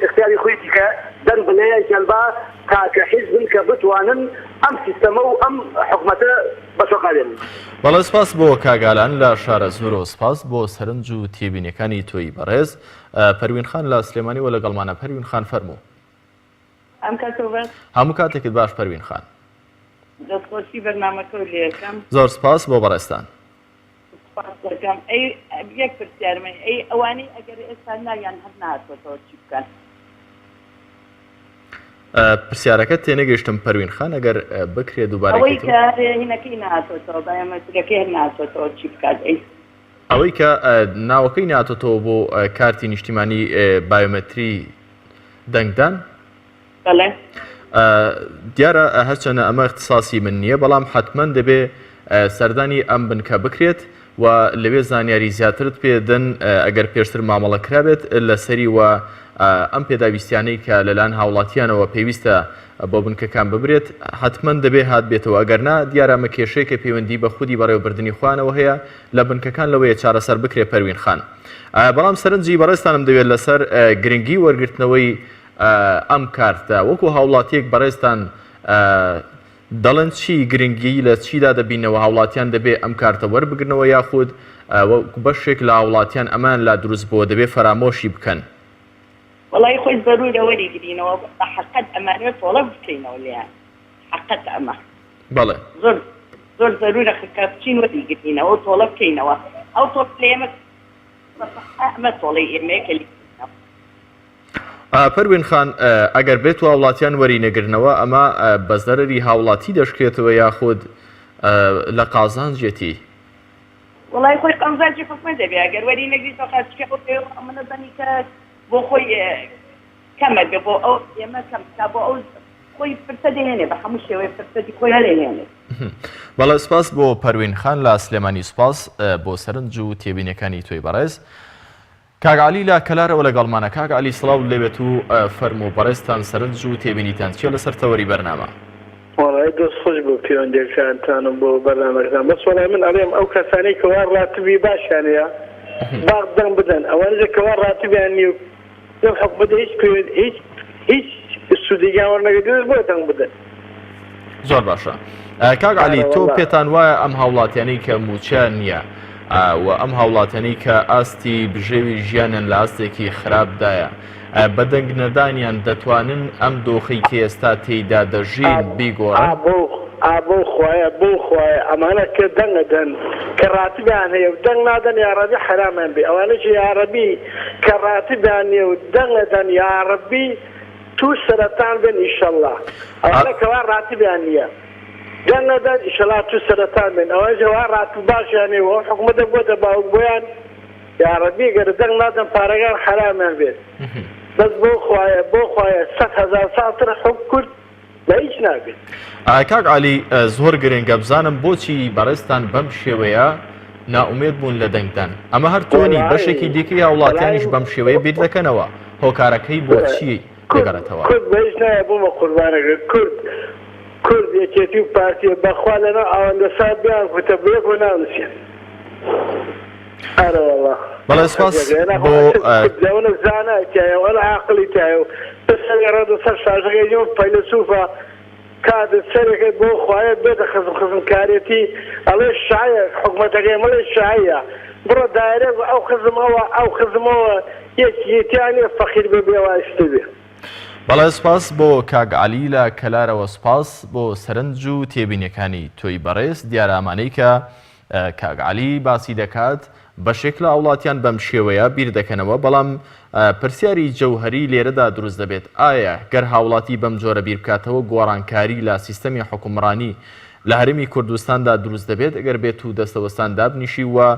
اختیاری خۆیەتی کە دەن بڵێ جەلبا تاکە حیزبن کە بتوانن ئەم سیستەمە و ئەم حکومەتە بەشۆقالێن. بەڵێ سپاس بۆ کاگالان لە شارەزور و سپاس بۆ سەرنج و تێبینیەکانی تۆی بەڕێز. پەروین خان لە سلێمانیەوە لەگەڵمانە. پەروین خان فەرموو. هەموو کاتێکت باش پەروین خان. دەستخۆشی بەرنامەکە لێ یەکەم. زۆر سپاس بۆ بەڕێستان. دەکەم ئەی یەک پرسیارمە ئەی ئەوانەی ئەگەر ئێستا ناویان هەر نهاتۆتەوە چی بکەن؟ پرسیارەکە تێنەگەیشتم پەروین خان ئەگەر بکرێت دووبارە ئەوەی کە هینەکەی نهاتۆتەوە بایەمەترەکەی هەر نهاتۆتەوە چی بکات؟ ئەوەی کە ناوەکەی نهاتۆتەوە بۆ کارتی نیشتیمانی بایۆمەتری دەنگدان؟ بەڵێ دیارە هەرچەنە ئەمە اختصاسی من نییە بەڵام حتمما دەبێ سەردانی ئەم بنکە بکرێت و لەوێ زانیاری زیاترت پێدەن ئەگەر پێشتر مامەڵە کرابێت لەسەری و ئەم پێداویستیانەی کە لەلایەن هاوڵاتیانەوە پێویستە بۆ بنکەکان ببرێت حتمما دەبێ هات بێتەوە ئەگەرنا دیارە ئەمە کێشەیەکە پەیوەندی بە خودی بەڕێوەبردننی خوانەوە هەیە لە بنکەکان لەوەیە چارەسەر بکرێت پەروین خان. بەڵام سەرنجی بەڕێستانم دەوێت لەسەر گرنگی وەرگرتنەوەی ئەم کارتە وەکو هاوڵاتیەک بەڕێستان دەڵێن چی گرنگی لە چیدا دەبینەوە هاوڵاتیان دەبێ ئەم کارتە وەربگرنەوە یاخود بەشێک لە هاوڵاتیان ئەمان لا دروست بۆ دەبێ فەرامۆشی بکەن؟ وڵی خۆی ضرورە وەریگرینەوە حقت ئەمانوێت تۆڵە بکەینەوە لێیان حقت ئەمە بەڵێ زۆر ضرورە خکە بچین وەریگرینەوە تۆڵە بکەینەوە ئەو تۆ لێمە ئەمە تۆڵی ئێمەیەکە پەروین خان ئەگەر بێت و هاوڵاتیان وەرینەگرنەوە ئەمە بە زەرەری هاوڵاتی دەشکێتەوە یاخود لە قازانجێتی؟ وڵی خۆی قەمزانجی حکومەت دەبێ ئەگەر وەرینەگریتەوە قاچکە ئەمە دەنی کە بۆ خۆی کەمە بێ بۆ ئەو ئێمە کەم تا بۆ ئەو خۆی فرسە دەهێنێ بە هەموو شێوەی فرسەتی خۆی هەلێنێ. بەڵێ سپاس بۆ پەروین خان لە سلێمانی سپاس بۆ سەرنج و تێبینەکانی تۆی بەڕێز. کاگعالی لە کەلارەوە لەگەڵمانە. کاگعالی سڵاو لێبێت و فەرموو بەڕێستان سەرنج و تێبینیتان چیە لەسەر تەوەری بەرنامە؟ وڵای دەست خۆش بۆ پەیوەندیەکانتانم بۆ بەرنامەکەتان بەس وەڵای من ئەڵێم ئەو کەسانەی کەوا ڕاتبی باشیانەیە باق دەنگ بدەن ئەوانەی کەوا ڕاتبیان نی و لەم حکومەتە هیچ سوودێکیان وەرنەگرت بۆ دەنگ بدەن. زۆر باشە. کاگعالی تۆ پێتان وایە ئەم هاوڵاتیانەی کە موچیان نییە و ئەم هاوڵاتیانەی کە ئاستی بژێوی ژیانیان لە ئاستێکی خراپدایە بە دەنگ نەدانیان دەتوانن ئەم دۆخەی کە ئێستا تێیدا دەژین بیگۆڕن؟ بۆ خوایە ئەمانە کە دەنگەدەن کە ڕاتبیان هەیە و دەنگ نادەن یاڕەبی حرامان بێ ئەوانەی یاڕەبی کە ڕاتبیان هەیە و دەنگەدەن یاڕەبی توش سەرەتان بن ئیشەڵڵا ئەوانە کەوا ڕاتبیان نییە دەنگەدەن ئیشەڵڵا توش سەرەتان بن ئەوە جەوا ڕاتب باشیان هەیە و حکومەتە بۆتە باوک بۆیان یاڕەبی گەرە دەنگ نادەن پارەکان حرامان بێت بەس بۆ خوایە 100,000 ساڵتر حکم کورد لە هیچ نابێت. کاگعالی زۆر گرنگە بزانم بۆچی بەڕێستان بەم شێوەیە ناومێت بوون لە دەنگدان ئەمە هەر تۆنی بەشێکی دیکەی هاوڵاتیانیش بەم شێوەیە بیر دەکەنەوە هۆکارەکەی بۆچی دەگەڕێتەوە؟ کورد بەهیچ نایە بوومە قوربانەکە کورد یەکێتی و پارتیە بەخوا لەناو ئەوەندە سات بیان کوتە بەیەک و ناونووسێن. بەڵێ سپاس بۆ زانایتایە وەلا عاقلی تایە و بەسەر سەر شاژەکەی فەیلسوفە کاتە سەرەکەی بۆ خوایە بێتە خزمکارێتی ئەڵێ شایە حکومەتەکەی مەڵێ شایە بڕۆ دایرە ئەو خزمەوە یەکیتیانێ فەقیر بە بێوایستە بێ. بەڵێ سپاس بۆ کاگعالی لە کەلارەوە سپاس بۆ سەرنج و تێبینیەکانی تۆی بەڕێز دیارامانەی کە کاگعالی باسی دەکات بەشێک لە وڵاتیان بەم شێوەیە بیر دەکەنەوە بەڵام پرسیاری جەوهەری لێرەدا دروست دەبێت ئایا گەر هاوڵاتی بەم جۆرە بیر بکاتەوە گۆڕانکاری لە سیستەمی حکومڕانی لە هەرمی کوردستاندا دروست دەبێت ئەگەر بێت و دەستەوەستان دابنیشی وە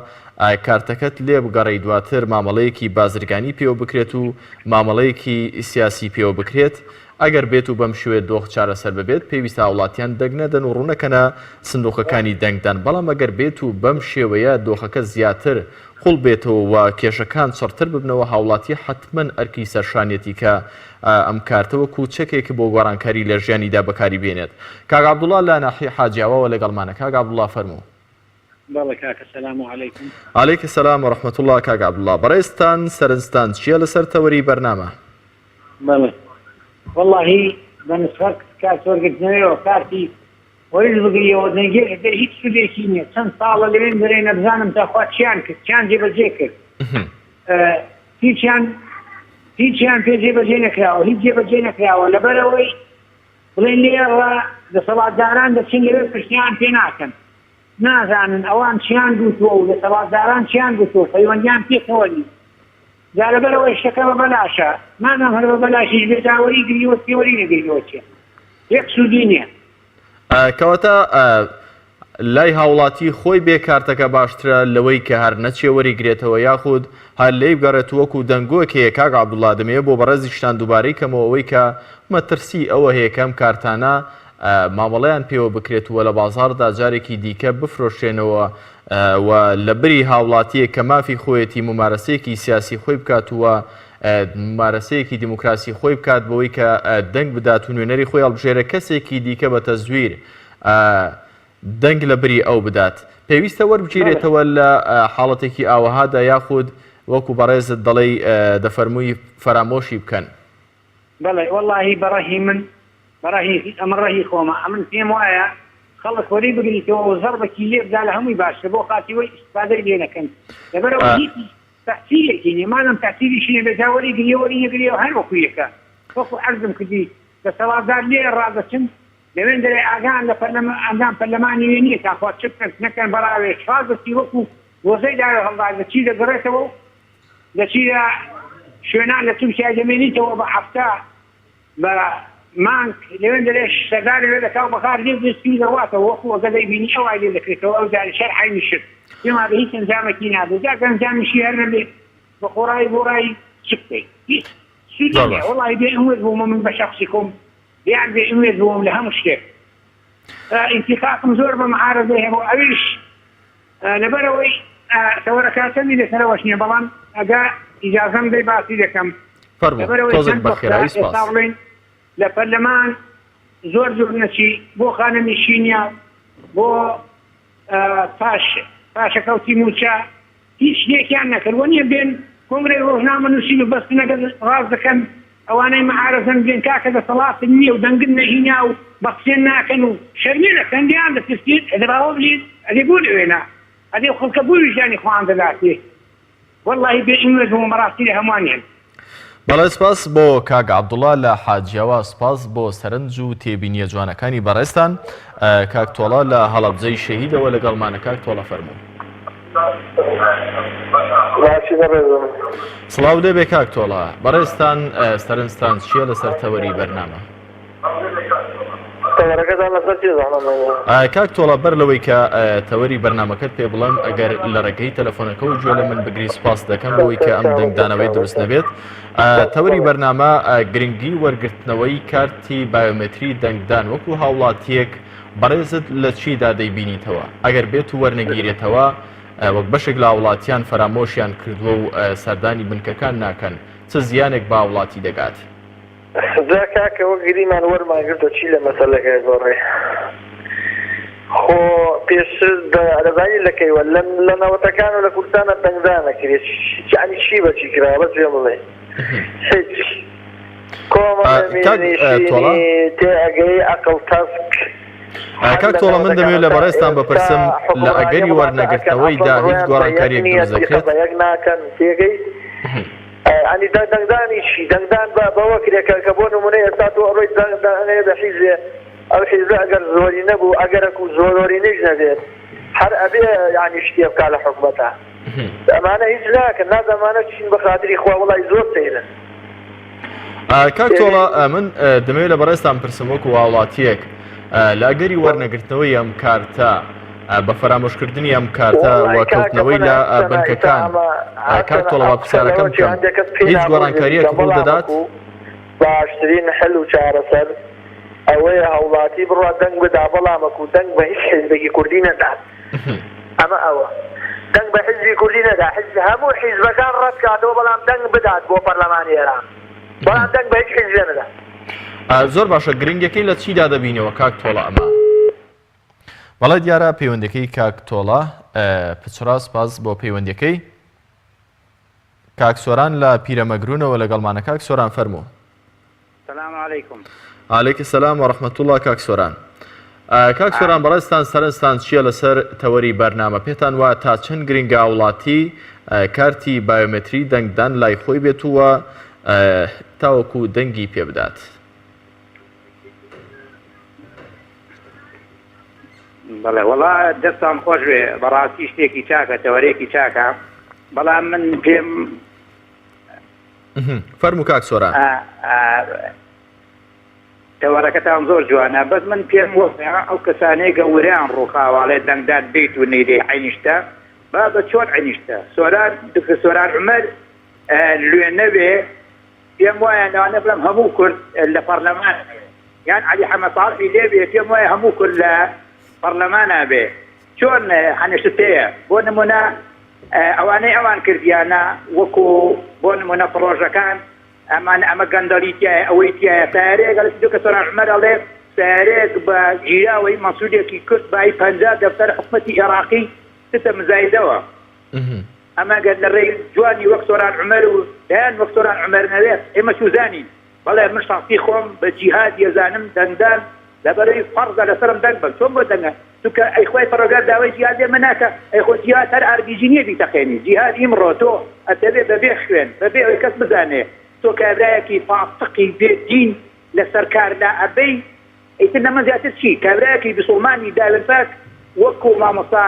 کارتەکەت لێ بگەڕێی دواتر مامەڵەیەکی بازرگانی پێوە بکرێت و مامەڵەیەکی سیاسی پێوە بکرێت ئەگەر بێت و بەم شوێ دۆخ چارەسەر ببێت پێویستە وڵاتیان دەگنەدەن و ڕوونەکەنە سندوقەکانی دەنگدان بەڵام ئەگەر بێت و بەم شێوەیە دۆخەکە زیاتر خوڵ بێتەوە و کێشەکان چڕتر ببنەوە هاوڵاتی حتمما ئەرکی سەرشانێتی کە ئەم کارتەوە کوچەکێک بۆ گۆڕانکاری لە ژیانیدا بەکاری بێنێت. کاک عەبدوڵڵا لە ناحیە حاجیاوەوە لەگەڵمانە. کاک عەبدوڵڵا فەرموو. بەڵێ کاکە سەلام عەلەیکم. عەلەیکم سەلام و ڕەحمەتوڵڵا. کاک عەبدوڵڵا بەڕێستان سەرنجتان چییە لەسەر تەوەری بەرنامە؟ بەڵێ واللهی بەنسبەت کات وەرگرتنەوەیەوە کارتی وەرز بگریەوە دەنگێ دەر هیچ سودێکی نییە چەند ساڵە لەوێن بەرێ نەبزانم تاخوا چیان کرد چیان جێبەجێ کرد هیچیان پێ جێبەجێ نەکراوە هیچ جێبەجێ نەکراوە لەبەرەوەی بڵێن لێڕە دەسەڵاتداران دەچین لەوێ پرسیان پێ ناکەن نازانن ئەوان چیان گوتووە و دەسەڵاتداران چیان گوتووە پەیوەندیان پێکەوە نیە جا لەبەرەوەی شتەکە بە بەلاشە مادام هەر بە بەلاشیش بێتاوەری گریوە پێوەری نەگریەوە چیە یەک سوودی نییە. کەواتە لای هاوڵاتی خۆی بێ کارتەکە باشترە لەوەی کە هەر نەچێ وەریگرێتەوە یاخود هەر لێی بگەڕێت وەکو دەنگۆکەیە کاک عەبدوڵڵا دەمەیە بۆ بەڕێزیشتان دووبارەی کەمەوەی کە مەترسی ئەوە هەیە کەم کارتانە مامەڵەیان پێوە بکرێتوە لە بازاڕدا جارێکی دیکە بفرۆشێنەوە و لە بری هاوڵاتیە کە مافی خۆیەتی ممارەسەیەکی سیاسی خۆی بکاتوە ممارەسەیەکی دیموکراسی خۆی بکات بەوەی کە دەنگ بدات و نوێنەری خۆی هەڵبژێرە کەسێکی دیکە بە تەزویر دەنگ لە بری ئەو بدات پێویستە وەربگیرێتەوە لە حاڵەتێکی ئاوەهادا یاخود وەکو بەڕێزت دەڵێی دەفەرمووی فەرامۆشی بکەن. بەڵێ وەڵڵاهی بەڕەهی من بەڕەهی ئەمە ڕەهی خۆمە ئەمن پێم وایە خەڵک وەری بگریتەوە و زەربەکی لێ بدا لە هەمووی باشە بۆ خاتیەوەی ئیستفادەی لێ نەکەن لەبەرەوە هیچ تەسیرێکی نیە مادەم تەسیریشی نەبێ جا وەری گریە وەری نەگریەوە هەر وەکو یەکە وەکو عەرزم کردی دەسەڵاتدار لێ ڕادەچن لەوێن دەرێ ئاگان لە ئەندام پەرلەمانی وێ نییە تاخوا چ بکەن نەکەن بەڕاوێ شاز دەستی وەکو وەزەی داوێ هەڵدا دەچی دەگەڕێتەوە و دەچی لە شوێنان لە تورکیا دەمێنیتەوە بە هەفتە بە مانک لەوێن دەرێ سەرداری لێ دەکاو بەخار لێ دەستی دەڕاتەوە وەکو وەگە دەیبینی ئەوای لێ دەکرێتەوە ئەو جارە شەرحی میشت پێما بە هیچ ئەنجامێکی نابێت جا ئەنجامیشی هەر نەبێت بە خۆڕایی بۆ ڕای چ بکەیت هیچ سودی نییە وەڵڵاهی بێ ئومێد بوومە من بە شەخسی خۆم بیان بێ ئومێد بووم لە هەموو شتێک ئینتیقاقم زۆر بە مەعارەزەی هەبوو ئەویش لەبەرەوەی تەوەرەکاتەمی لەسەرەوەش نییە بەڵام ئەگا ئیجازەم دەی باسی دەکەم فەرموو تۆزێک بەخێرایی سپاس لە پەرلەمان زۆر نەچی بۆ خانە نشینە بۆ پاشەکەوتی موچە هیچ شتێکیان نەکردوە نییە بێن کۆنگرەی ڕۆژنامە نووسین و بەستنەکە ڕاست دەکەن ئەوانەی مەعارەزەن بێن کاکە دەسەڵات نییە و دەنگن نەهینا و بەقسێن ناکەن و شەرمی دەکەندیان دەپرسیت ئەدەباوە بلیت ئەدێ بۆ لەوێنە ئەدێ خەڵکە بۆ ویژانی خۆیان دەداتێ وەڵڵاهی بێ ئینوێژ و مەڕاستی لە هەمووانیان بەڵێ سپاس بۆ کاک عەبدوڵڵا لە حاجیەوە سپاس بۆ سەرنج و تێبینیە جوانەکانی بەڕێستان کاک تۆڵە لە هەڵەبجەی شەهیدەوە لەگەڵمانە کاک تۆڵە فەرموو سڵاو لێ بێ کاک تۆڵە بەڕێستان سەرنجتان چییە لەسەر تەوەری بەرنامە کاک تۆڵە بەر لەوەی کە تەوەری بەرنامەکەت پێ بڵێم ئەگەر لە ڕێگەی تەلەفۆنەکە و گوێ لە من بگری سپاس دەکەم بەوەی کە ئەم دەنگدانەوەی دروست نەبێت تەوەری بەرنامە گرنگی وەرگرتنەوەی کارتی بایۆمێتری دەنگدان وەکو هاوڵاتیەک بەڕێزت لە چیدا دەیبینیتەوە ئەگەر بێت و وەرنەگیرێتەوە وەک بەشێک لە وڵاتیان فەرامۆشیان کردووە و سەردانی بنکەکان ناکەن چ زیانێک با وڵاتی دەگات جا کاکەوە گریمان وەرماگرتە چی لە مەسەلەکەی زۆڕێ خۆ پێش دەزانی لەکەیوە لە نەوەتەکان و لە کوردستانە دەنگدان نەکرێت یعنی چی بەچی کرا بەس پێ بڵێ هیچ کۆمەڵێنیشینی تێئەگەی عەقڵ تەسک کاک تۆڵە من دەمەوێت لە بەڕێستان بپرسم لە ئەگەری وەرنەگرتنەوەیدا هیچ گۆڕانکاریەک دروست دەکرێت بەیەک ناکەن تێگەی ئەنی دەنگدانیشی دەنگدان بەوە کرێکە کە بۆ نمونەی ئێستا تۆ ئەڕۆی دەنگدانەیە بە حیزێ ئەو حیزە ئەگەر زۆری نەبوو ئەگەرەک و زۆری نەش نەبێت هەر ئەبێ یعنی شتێ بکا لە حکومەتە ئەمانە هیچ ناکەن نازەمانە چین بە خاتری خوا وەڵای زۆر سەیرن کاک تۆڵە من دەمەوێت لە بەڕێستان پرسم وەکو وڵاتیەک لە ئەگەری وەرنەگرتنەوەی ئەم کارتە بە فەرامۆشکردنی ئەم کارتە وەکەوتنەوەی لە بنکەکان کاک تۆڵە پرسیارەکەم بکەم هیچ گۆڕانکاریەک ڕوو دەدات باشترین حل و چارەسەر ئەوەیە هەوڵاتی بڕوا دەنگ بدا بەڵامەک و دەنگ بە هیچ حیزبێکی کوردی نەدات ئەمە ئەوە دەنگ بە حیزبی کوردی نەدا هەموو حیزبەکان ڕەت کاتەوە بەڵام دەنگ بدات بۆ پەرلەمانی ئێران بەڵام دەنگ بە هیچ حیزبێ نەدا زۆر باشە گرنگەکەی لە چیدا دەبینەوە کاک تۆڵە ئەمە بەڵێ دیارە پەیوەندەکەی کاک تۆڵە پچڕا سپاس بۆ پەیوەندەکەی کاک سۆران لە پیرەمەگرونەوە لەگەڵمانە کاک سۆران فەرموو سلام علیکم عەلەیکم سەلام وەڕەحمەتوڵڵا کاک سۆران کاک سۆران بەڕێستان سەرنجتان چییە لەسەر تەوەری بەرنامە پێتان وایە تا چەند گرنگە وڵاتی کارتی بایۆمێتری دەنگدان لای خۆی بێتووە تاوەکو دەنگی پێ بدات بەڵێ وەڵا دەستان خۆش بێ بەڕاستی شتێکی چاکە تەوەرێکی چاکە بەڵام من پێم فەرموو کاک سۆران تەوەرەکەتان زۆر جوانە بەس من پێم وەڵێ ئەو کەسانەی گەوریان ڕووخاواڵێ دەنگدان بیت و نەیدەی عینیشتە با بە چۆن عینیشتە سۆران دکتۆر سۆران عومەر لوێ نەبێ پێم وایە لەوانە بڵێم هەموو کورد لە پەرلەمان یان عەلی حەمەدساڵحی لێ بێ پێم وایە هەموو کورد لە پەرلەمانە بێ چۆن هەنێشت هەیە بۆ نمونە ئەوانەی ئەوان کردیانە وەکو بۆ نمونە پرۆژەکان ئەمە گەندەڵیتیایە ئەوەی تایە سیارەیەک لە کە سۆران عومەر ئەڵێ سیارەیەک بە گیراوەی مەسوودێکی کورد بای 50 دەفتەر حکومەتی عێراقی ستە مزایدەوە ئەمە گەر لە ڕێی جوانی وەک سۆران عومەر و دایان وەک سۆران عومەر نەوێت ئێمە چوزانین بەڵێ من شخصی خۆم بە جیهاد یەزانم دەنگدان لەبەرەوەی فەرزە لەسەرم دەنگ بە چۆن بۆ دەنگە چونکە ئەیخوای پەرۆگار داوای جیهاد لێمە ناکە ئەیخۆ جیهاد هەر ئارگیجی نییە بیتەقێنی جیهاد ئیمڕۆ تۆ ئەدەبێت بەبێ خوێن بەبێ ئەوەی کەس بزانێ تۆ کابرایەکی فاسقی بێدین لەسەر کاردا ئەبەی ئیتر نەمە زیاتر چی کابرایەکی بسڵمانی داوێنپاک وەکو مامۆستا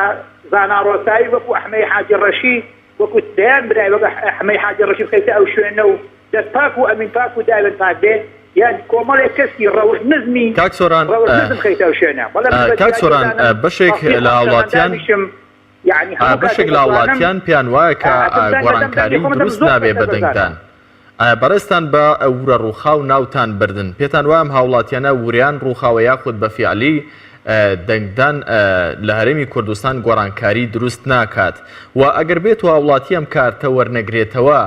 زاناڕۆسایی وەکو ئەحمەی حاجی ڕەشی وەکو دەیان برای وەکو ئەحمەی حاجی ڕەشی بخەیتە ئەو شوێنە و دەست پاک و ئەمین پاک و داوێنپاک بێ یان کۆمەڵێک کەسی ڕەوش نزمی کاک سۆران کاک سۆران بەشێک لە وڵاتیان بەشێک لە وڵاتیان پیان وایە کە گۆڕانکاری دروست نابێ بە دەنگدان بەڕێستان بە ئەورە ڕووخاو ناوتان بردن پێتان وایە هاوڵاتیانە وریان ڕووخاوە یاخود بە فیعلی دەنگدان لە هەرێمی کوردستان گۆڕانکاری دروست ناکات و ئەگەر بێت و وڵاتی ئەم کارتە وەرنەگرێتەوە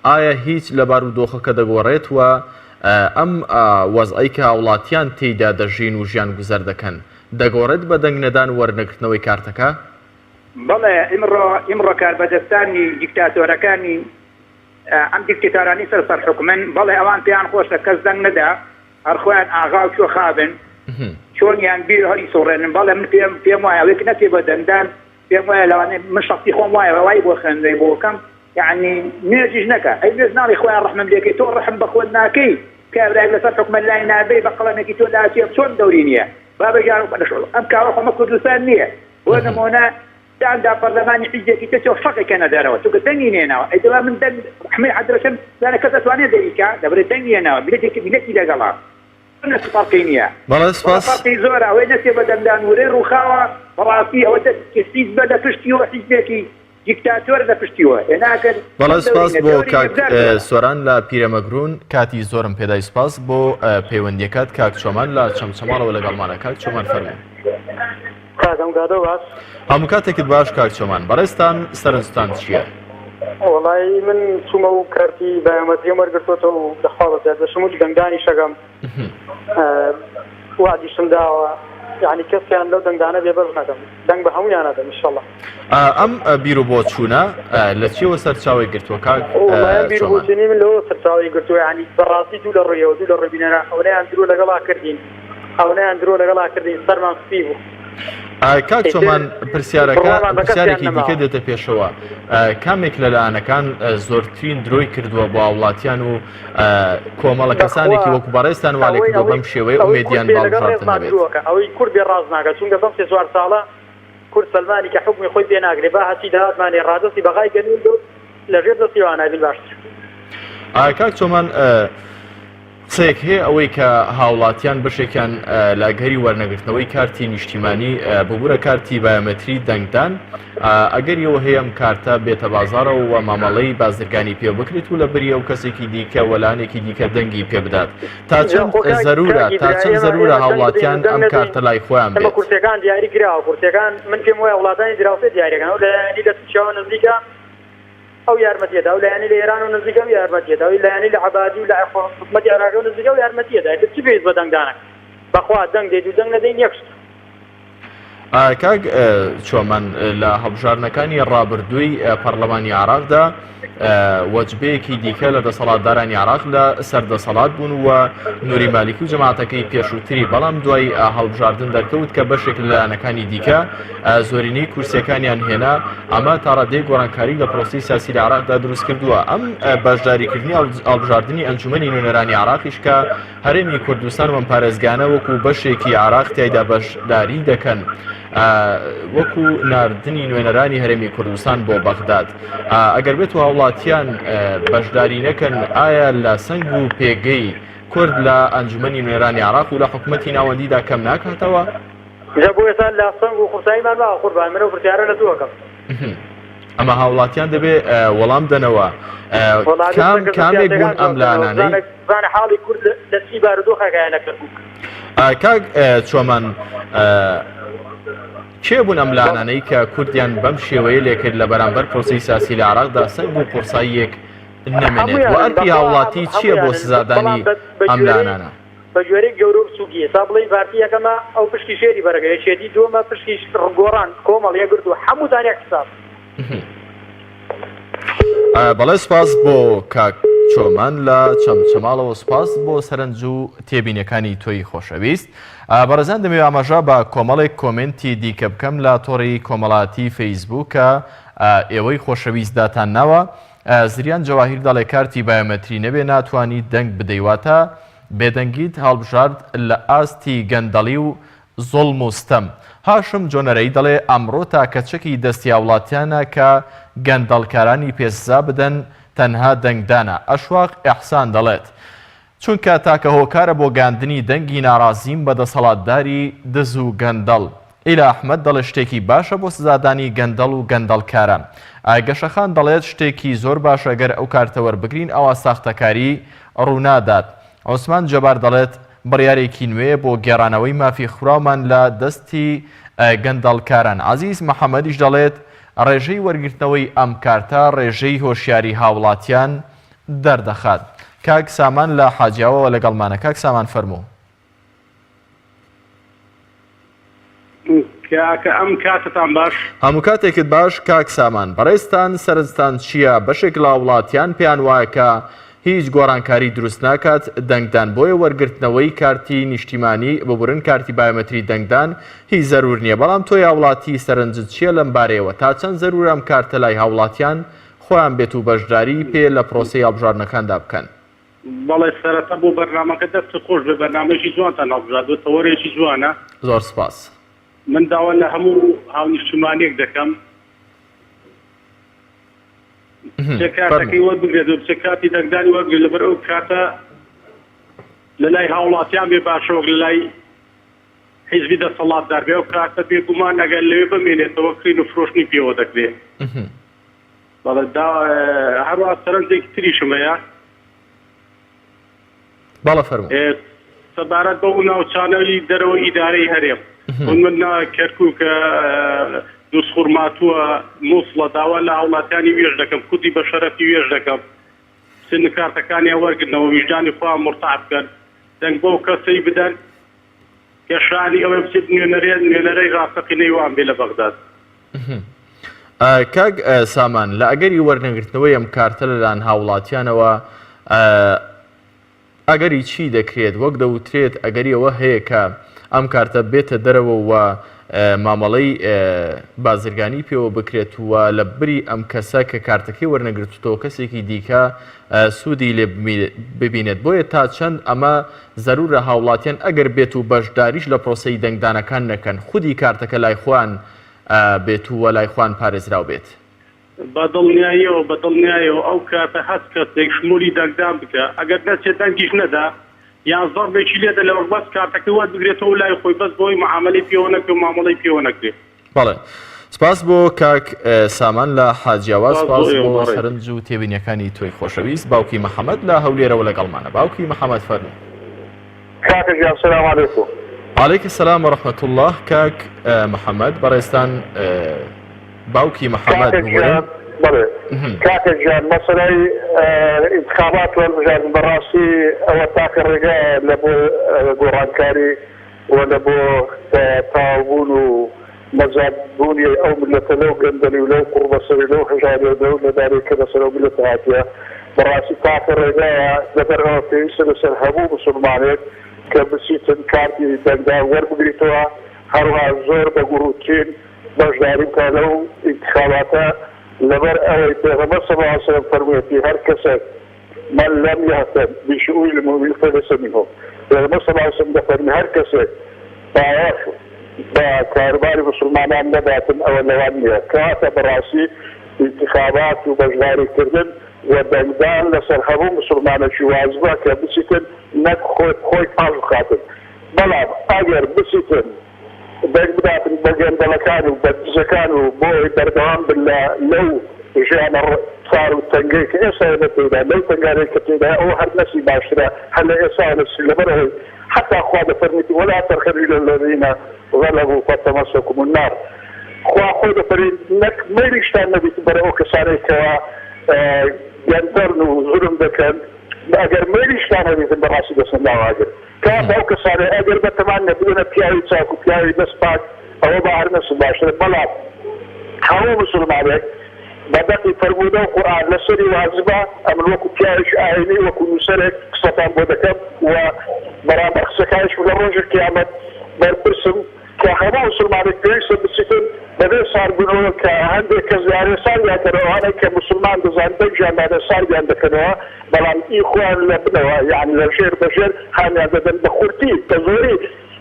ئایا هیچ لە بارودۆخەکە دەگۆڕێتوە ئەم وەزعی کە هاوڵاتیان تێیدا دەژین و ژیان گوزەر دەکەن دەگۆڕێت بە دەنگنەدان وەرنەگرتنەوەی کارتەکە؟ بەڵێ ئیمڕۆ کاربەدەستانی دیکتاتۆرەکانی ئەم دیکتاتۆرانی سەر حکومن بەڵێ ئەوان پێیان خۆشە کەس دەنگ نەدا هەر خۆیان ئاغا و چۆ خابن چۆنیان بیر هەری سۆڕێنن بەڵێ من پێم وایە ئەوەیەک نەتێ بە دەنگدان پێم وایە لەوانێ من شەخسی خۆم وایە وای بۆ خوێندەی بۆ بکەم یعنی نوێژیش نەکە ئەی نوێژ ناڵی خۆیان ڕەحمم لێکەی تۆ ڕەحم بە خۆت ناکەی کابراایك لەسەر حکومە لای نابێ بە قەڵەمێکی تۆ لاچێ چۆن دەوری نییە بابەژار ئەم کاوە خۆمە کوردستان نییە بۆ نمونە داندا پەرلەمانی حیزبێکی تۆ فەقێکە دەرەوە چونکە دەنگی نێناوە ئەیدەوا من دەنگ حمەی عەدرەشم زانە کەس دەتوانێت دەریکا دەبرێت دەنگی نێناوە بلێتی لەگەڵا فەرقی نییە فەرقی زۆرە ئەوەی نەچێ بە دەنگدان وەرەی ڕووخاوە بەڕاستی ئەوە کەسیز بە لە پشتیوە حیزبێکی دیکتاتۆر لە پشتیوە بەڵێ سپاس بۆ سۆران لە پیرەمەگرون کاتی زۆرم پێدای سپاس بۆ پەیوەندیەکەت کاک چۆمان لە چەمچەماڵەوە لەگەڵمانە کاک چۆمان فەرموو هەموو کاتێکت باش کاک چۆمان بەڕێستان سەرنجتان چییە؟ وڵی من چوومە و کارتی بایۆمەتریە وەرگرتوەوە و دەخواڵەت دەشم و دەنگدانی شەگەم وادیشم داوە یعنی کەسیان لەو دەنگدانە بێبەر نەکەم دەنگ بە هەموویان نەدەم ئینشەڵڵا. ئەم بیر و بۆ چوونە لە چیەوە سەرچاوی گرتووە کاک بیربوونی من لەوە سەرچاوی گرتووە ینی بەڕاستی دوو لە ڕێەوە دوو لە ڕێبینەرە ئەوەیان درۆ لەگەڵا کردین ئەوەیان درۆ لەگەڵا کردین سەرمان سپی بوو. کاک چۆمان پرسیارێکی دیکە دێتە پێشەوە کامێک لەلایەنەکان زۆرترین درۆی کردووە بۆ هاوڵاتیان و کۆمەڵە کەسانێکی وەکو بەڕێستان وا لێکردووە بەم شێوەیە ئومێدیان باڵبژاردن بێت ئەوەی کورد بێ ڕاز ناکات چونکە بەم 3 ساڵە کورد سەلمانی کە حکمی خۆی پێ ناگرێت با هەچی داهاتمانێ ڕادستی بەغای گەنین لەژێر دەستیوان نابین باشتر. کاک چۆمان قسەیەک هەیە ئەوەی کە هاوڵاتیان بەشێکیان لاگەری وەرنەگرتنەوەی کارتی نیشتیمانی ببوورە کارتی بایۆمەتری دەنگدان ئەگەریەوە هەیە ئەم کارتە بێتە بازارەوە و مامەڵەی بازرگانی پێ بکرێت و لە بەریە و کەسێکی دیکە وەلانێکی دیکە دەنگی پێ بدات تا چەند زەرورە هاوڵاتیان ئەم کارتە لای خۆیان بێت. کورسەکان دیاری کراوە کورسەکان من پێم وایە وڵاتانی دراوسێ دیاریەکان و لەیانی لە تووشەوە نزیکە ئەو یارمەتیەدا و لایانی لە ئێران و نزیکە و یارمەتیەدا و لایانی لە عەبادی و لە حکومەتی عێراق و نزیکە و یارمەتیەدا چی پێویست بە دەنگدانەکە بەخوا دەنگ دەیت و دەنگ نەدەین یەکشت. کاک چۆمان لە هەڵبژارنەکانی ڕابردووی پەرلەمانی عێراقدا وەجبەیەکی دیکە لە دەسەڵاتدارانی عێراق لە سەردەسەڵات بوون و نووری مالیکی و جەماعەتەکەی پێشووتری بەڵام دوای هەڵبژاردن دەرکەوت کە بەشێک لەلایەنەکانی دیکە زۆرینەی کورسیەکانیان هێنا ئەمە تا ڕادەی گۆڕانکاری لە پرۆسی سیاسی لە عێراقدا دروست کردووە. ئەم بەشداریکردنی هەڵبژاردننی ئەنجومەنی نوێنەرانی عێراقیش کە هەرێمی کوردستان و پارێزگانە وەکو بەشێکی عێراق تیایدا بەشداری دەکەن وەکو ناردنی نوێنەرانی هەرێمی کوردستان بۆ بەغداد ئەگەر بێت و هاوڵاتیان بەشداری نەکەن ئایا لە سنگ و پێگەی کورد لە ئەنجومەنی نوێنەرانی عێراق و لە حکوومەتی ناوەندیدا کەم ناکاتەوە؟ بۆ ئێستا لە سنگ و قورساییمان باوە قوربان منە پرسیارە لە دووەکەم ئەمە هاوڵاتیان دەبێ وەڵام دەنەوە کامێک بوون ئەم لانانەی زانە حاڵی کورد لە چی بارودۆخەکەیان نەکردبوو. کاک چۆمان کێ بوون ئەم لانانەی کە کوردیان بەم شێوەیە لێکرد لە بەرامبەر پرۆسی سیاسی لە عێراقدا سنگ و قورساییەک نەمێنێت و ئەرکی هاوڵاتی چییە بۆ سزادانی ئەم لانانە؟ بە جۆرەی گەورە و سووگیە تا بڵێ پارتیەکەمە ئەو پشتی شێری بەرەگەی شێتی دووەمە پشتی ڕگۆڕان کۆمەڵ یەگرت و هەمووتان یەکساب. بەڵێ سپاس بۆ کاک چۆمان لە چەمچەماڵەوە سپاس بۆ سەرنج و تێبینەکانی تۆی خۆشەویست. بەڕێزان دەمەوێت ئاماژە بە کۆمەڵێک کۆمنتی دیکە بکەم لە تۆڕی کۆمەڵاتی فەیسبووکە ئێوەی خۆشەویست داتان ناوە زریان جەواهیر دەڵێ کارتی بایۆمەتری نەبێ ناتوانیت دەنگ بدەیواتە بێدەنگیت هەڵبژارد لە ئاستی گەندەڵی و زۆڵم و ستەم. هاشم جۆنەرەی دەڵێ ئەمڕۆ تاکەچەکی دەستی هاوڵاتیانە کە گەندەڵکارانی پێسزا بدەن تەنها دەنگدانە. ئەشواق ئەحسان دەڵێت چونکە تاکە هۆکارە بۆ گاندنی دەنگی ناڕازیم بە دەسەڵاتداری دز و گەندەڵ. ئیلا ئەحمەد دەڵێ شتێکی باشە بۆ سزادانی گەندەڵ و گەندەڵکاران. گەشەخان دەڵێت شتێکی زۆر باشە گەر ئەو کارتە وەربگرین ئەوە ساختەکاری ڕوونادات. عوسمان جەبار دەڵێت بڕیارێکی نوێ بۆ گێڕانەوەی مافی خوراومان لە دەستی گەندەڵکاران. عەزیز محەممەدیش دەڵێت ڕێژەی وەرگرتنەوەی ئەم کارتە ڕێژەی هۆشیاری هاوڵاتیان دەردەخات. کاک سامان لە حاجیاوەوە لەگەڵمانە. کاک سامان فەرموو. کاکە ئەم کاتتان باش. هەموو کاتێکت باش کاک سامان. بەڕێستان سەرنجتان چییە؟ بەشێک لە وڵاتیان پێیان وایە کە هیچ گۆڕانکاری دروست ناکات دەنگدان بۆیە وەرگرتنەوەی کارتی نیشتیمانی ببورن کارتی بایۆمەتری دەنگدان هیچ زەرور نییە. بەڵام تۆ هاوڵاتی سەرنجت چییە لەم بارەیەوە؟ تا چەند زەرور ئەم کارتە لای هاوڵاتیان خۆیان بێت و بەشداری پێ لە پرۆسەی هەڵبژاردنەکاندا بکەن؟ بەڵێ سەرەتا بۆ بەرنامەکە دەست خۆش بە بەرنامەیەکی جوانتان هەڵبژاردووە، تەوەرێکی جوانە. زۆر سپاس. من داوا لە هەموو هاونیشتمانیەک دەکەم چه کاتەکەی وەربگرێت و چه کاتی دەنگدانی وەربگرێت لەبەر ئەو کاتە لە لای هاوڵاتیان بێ باشەوەک لە لای حیزبی دەسەڵاتدار بێ. ئەو کاتە بێگومان ئەگەر لەوێ بمێنێتەوە کڕین و فرۆشتنی پێوە دەکرێت. بەڵێ هەروە سەرنجێکی تریشم هەیە. بەڵێ فەرموو. سەبارەت بەو ناوچانەی دەرەوە ئیدارەی هەرێم من کەرکووکە دووسخور ماتووە مووسڵە داوا لە هاوڵاتیانی وێژ دەکەم، کوتی بە شەرەفی وێژ دەکەم، سن کارتەکانیان وەرگرنەوە ویژدانی خۆیان مرتاح بکەن، دەنگ بۆ کەسەی بدەن کە شانی ئەوە بچێت نوێنەرەی ڕاستەقینەی وان بێ لە بەغداد. کاک سامان لە ئەگەری وەرنەگرتنەوەی ئەم کارتە لەلایەن هاوڵاتیانەوە ئەگەری چی دەکرێت؟ وەک دەوترێت ئەگەری ئەوە هەیە کە ئەم کارتە بێتە دەرەوە و مامەڵەی بازرگانی پێوە بکرێت وە لە بری ئەم کەسە کە کارتەکەی وەرنەگرتوتەوە کەسێکی دیکە سوودی لێ ببینێت. بۆیە تا چەند ئەمە زەرورە هاوڵاتیان ئەگەر بێت و بەشداریش لە پرۆسەی دەنگدانەکان نەکەن خودی کارتەکە لای خۆیان بێت و لای خۆیان پارێزراو بێت. بەدڵنیاییەوە ئەو کاتە هەست کەسێک شمولی دەنگدان بکە ئەگەر نەچێت دەنگیش نەدا یان زۆربێکی لێدە لەوە بەس کارتەکە وەربگرێتەوە لای خۆی بەس بۆی معاملەی پێوە نەکرێت و مامەڵەی پێوە نەکرێت. بەڵێ سپاس بۆ کاک سامان لە حاجیاوا، سپاس بۆ سەرنج و تێبینیەکانی تۆی خۆشەویست. باوکی محەممەد لە هەولێرەوە لەگەڵمانە. باوکی محەممەد فەرموو. کاکەجان سلام عەلەیکوم. عەلەیکم سەلام وەڕەحمەتوڵڵاه. کاک محەممەد بەڕێستان باوکی محەممەد بگوڕن. بەڵێ کاکەجان مەسەلەی انتخابات وەربژاردن بەڕاستی ئەوە تاکە ڕێگایە لە بۆ گۆڕانکاری و لە بۆ تاوابوون و مەزادبوونی ئەو ملەتە لەو گەندەلی و لەو قوڕبەسەری لەو هەژاری و لەو لەدارێککە لەسەر ئەو ملەتە هاتیە بەڕاستی تاکە ڕێگایە لەبەرەوە پێویستە لەسەر هەموو موسڵمانێک کە بچیتن کارتی دەنگدان وەربگریتەوە هەروەها زۆر بە گوڕوتین بەشداری بکە لەو انتخاباتە لەبەر ئەوەی پێغەمبەر صلی الله علیه وسلم فەرموویەتی هەر کەسێک من لم يهتم بشؤون المؤمنين فليس منهم. پێغەمبەر صلی الله علیه وسلم دەفەرمێ هەر کەسێک باوەش بە کاروباری موسڵمانان نەداتن ئەوە لەوان نییە. کەواتە بەڕاستی انتخابات و بەشداریکردن و دەنگدان لەسەر هەموو موسڵمانێکی واجبە کە بچیتن نەک خۆی پاش بخاتن. بەڵام ئەگەر بچیتن دەنگ بداتن بە گەندەڵەکان و بە دزەکان و بۆی بەردەوام بن لەو ژیانە سار و تەنگەی کە ئێستا نەتێدا لەو تەنگارەی کە تێدا ئەوە هەر نەسی باشترە هەر لە ئێستا نەسی لەبەرەوەی حتا خوا دەفەرمیێتی وەلا تەرخەبی للذین غەلەبوا فتەمەسەکم النار. خوا خۆی دەفەرمێت نەک مەیلیشتان نەبیت بەرە ئەو کەسانەی کەوا گەندەرن و زولم دەکەن ئەگەر مەیلیشتان هەبیتن بەڕاستی دەچن لاواگر. کات ئەو کەسانەی ئەگەر بەتەمان نەبوونە پیاوی چاک و پیاوی دەست پاک ئەوە بە هەر نەسی باشترە. بەڵام هەموو موسڵمانێک بەدەقی فەرموودە و قورئان لەسەری واجبە ئەمن وەکو پیاویش ئاینی وەکو نووسەرێک قسەتان بۆ دەکەم و بەرامبەر قسەکانیش لە ڕۆژی قیامەت بەرپرسم کە هەموو موسڵمانێک پێویستە بچیتن بەبێ ساربوونەوە کە هەندێک کەس یارێ ساریان دەکەنەوە هەنێک کە موسڵمان دەزان بەجیانانە ساریان دەکەنەوە بەڵام ئی خۆیان لە بنەوە یعنی لە ژێر بەژێر هەمیان دەدەن بە قورتی بە زۆری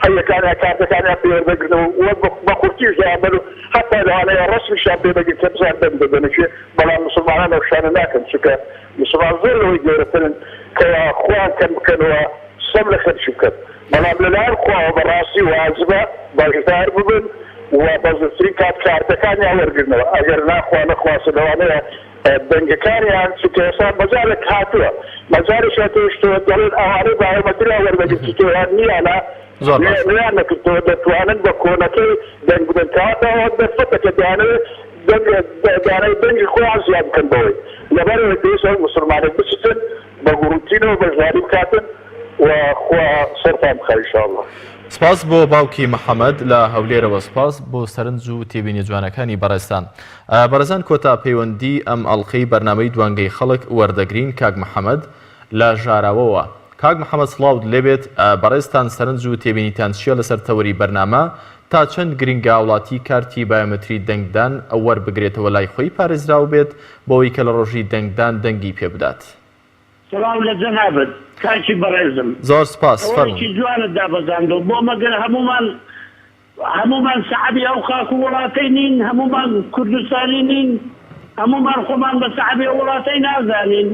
هەیەکانیان کارتەکانیان پێوەردەگرنەوە وە بە قورتیش دەیانبەن و حتا لەوانەیە ڕەسمیشیان پێ بەگرن کە بزان دەنگ دەدەنێ بەڵام موسڵمانان ئەو شانە ناکەن چونکە موسڵمان زۆر لەوەی گەورەترن کە خۆیان کەم بکەنەوە سەم لە خەرشی بکەن. بەڵام لەلایەن خواوە بەڕاستی واجبە بەشدار ببن و بەزرترین کارتەکانیان وەرگرنەوە ئەگەر ناخوا نەخواسە لەوانەیە دەنگەکانیان چونکە ئێستا مەجارێک هاتووە مەجارێکیان تێشتەوە دەڵێن ئەوانەی بایۆمەتریان وەربەگرتوویان نییانە نیان نەکردەوە دەتوانن بە کۆنەکەی دەنگ بدەن کەواتەوە دەرفەتە کە دەیانەوێت دارای دەنگی خۆیان زیاد بکەن بەوەی لەبەرەوەی پێویست ئەو مسلمانێک بچن بە گوڕوتینەوە بەشداری بکاتن و خوا سەرتان بخەر ئینشاءالله. سپاس بۆ باوکی محەممەد لە هەولێرەوە، سپاس بۆ سەرنج و تێبینی جوانەکانی بەڕێستان. بەڕێزان کۆتا پەیوەندی ئەم ئەڵقەی بەرنامەی دوانگەی خەڵک وەردەگرین کاک محەممەد لە ژاراوەوە. کاک محەممەد سڵاوت لێبێت، بەڕێستان سەرنج و تێبینیتان چیە لەسەر تەوەری بەرنامە تا چەند گرنگە وڵاتی کارتی بایۆمەتری دەنگدان ئەو وەربگرێتەوە لای خۆی پارێزراو بێت بۆەوەی کە لە ڕۆژی دەنگدان دەنگی پێ بدات. سلام لە جەنابەت کاکی بەڕێزم، زۆر سپاس. ئەوەی جوانت دابەزاندەوە بۆ مەگەر هەمومان سەحابی ئەو خاک و وڵاتەی نین، هەمومان کوردستانی نین، هەمومان خۆمان بە سەحابی وڵاتەی نازانین،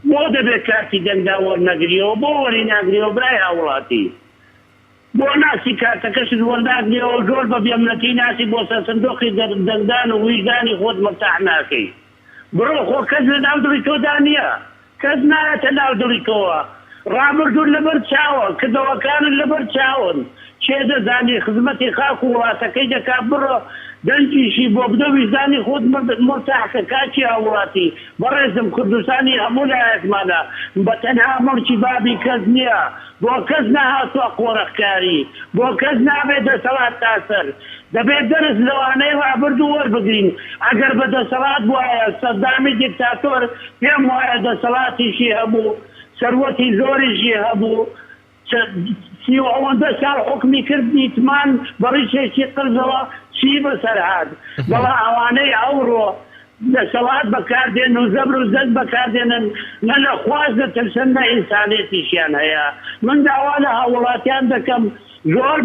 بۆ دەبێت کارتی دەنگدا وەرنەگریەوە، بۆ وەری ناگریەوە برای هاوڵاتی، بۆ ناسی کارتەکەشت وەرداگریەوە زۆر بە بێمنەتی ناسی بۆ سەر سندۆقی دەنگدان و ویژدانی خۆت مەرتاح ناکەی. بڕۆ خۆ کەس لە ناو دڵی تۆدا نییە، کەس نایەتە ناو دڵی تۆوە، ڕابردوون لەبەر چاوە، کردەوەکانت لەبەر چاون، چێ دەزانی خزمەتی خاک و وڵاتەکەی دەکا بڕۆ دەنگیشی بۆ بدە ویژدانی خۆت مەرتاحکە کاکی هاوڵاتی. بەڕێزم کوردستانی هەموو لایەکمانە بە تەنها مڵکی بابی کەس نییە، بۆ کەس نەهاتووە قۆڕەخکاری، بۆ کەس نابێت دەسەڵات تاسەر، دەبێت دەرس لەوانەی ڕابردوو وەربگرین. ئەگەر بە دەسەڵات وایە سەدامی دیکتاتۆر پێم وایە دەسەڵاتیشی هەبوو، سەروەتی زۆریشی هەبوو، 30 ساڵ حکمی کرد نیتمان بەڕیشێکی قرزەوە چی بەسەرهات. بەڵا ئەوانەی ئەوڕۆ دەسەڵات بەکاردێن و زەبر و زەد بەکاردێنن نە لە خواز دەترسن نە ئینسانێتیشیان هەیە. من داوا لە هاوڵاتیان دەکەم زۆر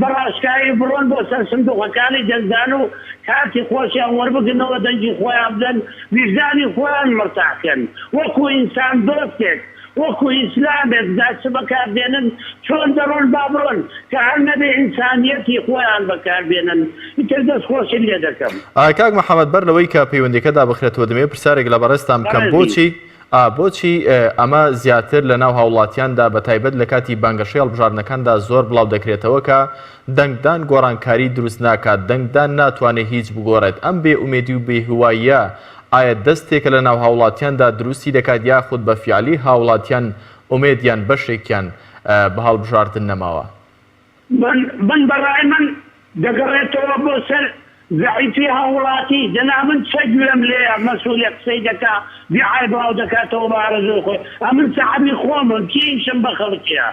بەڕاشکایی بڕۆن بۆ سەر سندوقەکانی دەنگدان و کارتی خۆشیان وەربگرنەوە دەنگی خۆیان بدەن، ویژدانی خۆیان مەرتاحکەن وەکو ئینسان دۆستێک، وەکو ئیسلامێک داچ بەکاردێنن، چۆن دەڕۆن با بڕۆن کە هەر نەبێ ئینسانیەتی خۆیان بەکاربێنن. ئیتر دەستخۆشی لێ دەکەم. کاک محەممەد بەر لەوەی کە پەیوەندیەکەدا بخرێتەوە دەمێ پرسیارێک لە بەڕێستان بکەم، بۆچی ئەمە زیاتر لە ناو هاوڵاتیاندا بە تایبەت لە کاتی بانگەشەی هەڵبژاردنەکاندا زۆر بڵاو دەکرێتەوە کە دەنگدان گۆڕانکاری دروست ناکات، دەنگدان ناتوانێت هیچ بگۆڕێت. ئەم بێئومێدی و بێهواییە ئایا دەستێکە لە ناو هاوڵاتیاندا دروستی دەکات یاخود بە فیالی هاوڵاتیان ئومێدیان بەشێکیان بە هەڵبژاردن نەماوە؟ من بەڕای من دەگەڕێتەوە بۆ سەر زعیفی هاوڵاتی. دەنا من چەگوێم لێیە مەسئولە قسەی دەکا بیعای بڵاو دەکاتەوە بە ئارەزوی خۆی. ئەمن سەحابی خۆمم کیشم بە خەڵکیە،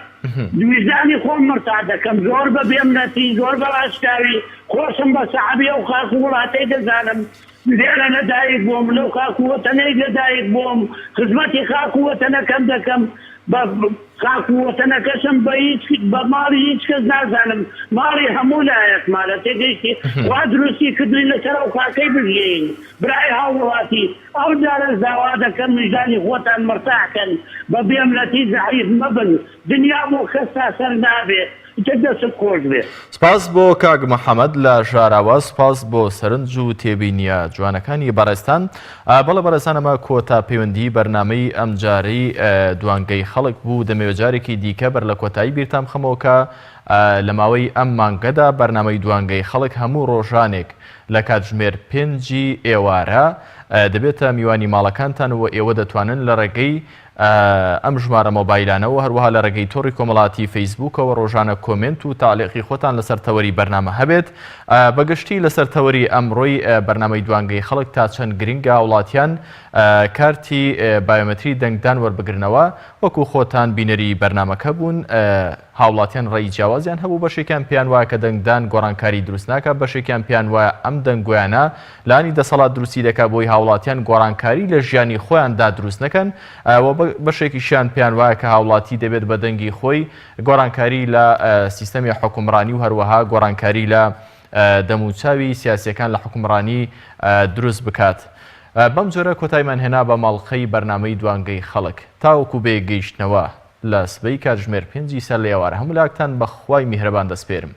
ویژدانی خۆم مەرتاح دەکەم، زۆر بە بێمنەتی، زۆر بە ڕاشکاوی خۆشم بە سەحابی ئەو خاک و وڵاتەی دەزانم. لێرە لەدایک بووم، لەو خاک و وەتەنەی لەدایک بووم، خزمەتی خاک و وەتەنەکەم دەکەم، بە خاک و وەتەنەکەشم بە ماڵی هیچ کەس نازانم، ماڵی هەموو لایەکمانە تێگەیشتی وا دروستی کردوین لەسەر ئەو خاکەی بژێین. برای هاوڵاتی ئەو جارە داوا دەکەم ویژدانی خۆتان مەرتاحکەن، بە بێمنەتی زەعیف مەبن، دنیا بۆ کەس تاسەر نابێت. سپاس بۆ کاک محەممەد لە ژاراوە، سپاس بۆ سەرنج و تێبینیە جوانەکانی بەڕێستان. بەڵە بەڕێستان ئەمە کۆتا پەیوەندی بەرنامەی ئەم جارەی دوانگەی خەڵک بوو. دەمەوێت جارێکی دیکە بەر لە کۆتایی بیرتان بخەمەوە کە لە ماوەی ئەم مانگەدا بەرنامەی دوانگەی خەڵک هەموو ڕۆژانێک لە کاتژمێر 5 ئێوارە دەبێتە میوانی ماڵەکانتان و ئێوە دەتوانن لە ڕێگەی ئەم ژمارە مۆبایلانەوە هەروەها لە ڕێگەی تۆڕی کۆمەڵاتی فەیسبووکەوە ڕۆژانە کۆمنت و تاڵێقی خۆتان لەسەر تەوەری بەرنامە هەبێت. بەگشتی لەسەر تەوەری ئەمڕۆی بەرنامەی دوانگەی خەڵک تا چەند گرنگە وڵاتیان کارتی بایۆمەتری دەنگدان وەربگرنەوە. وەکو خۆتان بینەری بەرنامەکە بوون، هاوڵاتیان ڕێی جیاوازیان هەبوو، بەشێکیان پێیان وایە کە دەنگدان گۆڕانکاری دروست ناکات، بەشێکیان پێیان وایە ئەم دەنگۆیانە لانی دەسەڵات دروستی دەکات بۆی هاوڵاتیان گۆڕانکاری لە ژیانی خۆیاندا دروست نەکەن، بەشێکیشیان پێیان وایە کە هاوڵاتی دەبێت بە دەنگی خۆی گۆڕانکاری لە سیستەمی حکومڕانی و هەروەها گۆڕانکاری لە دەموچاوی سیاسیەکان لە حکومڕانی دروست بکات. بەم جۆرە کۆتایمان هێنا بە ماڵخەی بەرنامەی دوانگەی خەڵک. تاوەکو بێگەیشتنەوە لە سبەی کاتژمێر 5 سەر لە ئێوارە هەموو لاکتان بە خوای میهرەبان دەسپێرم.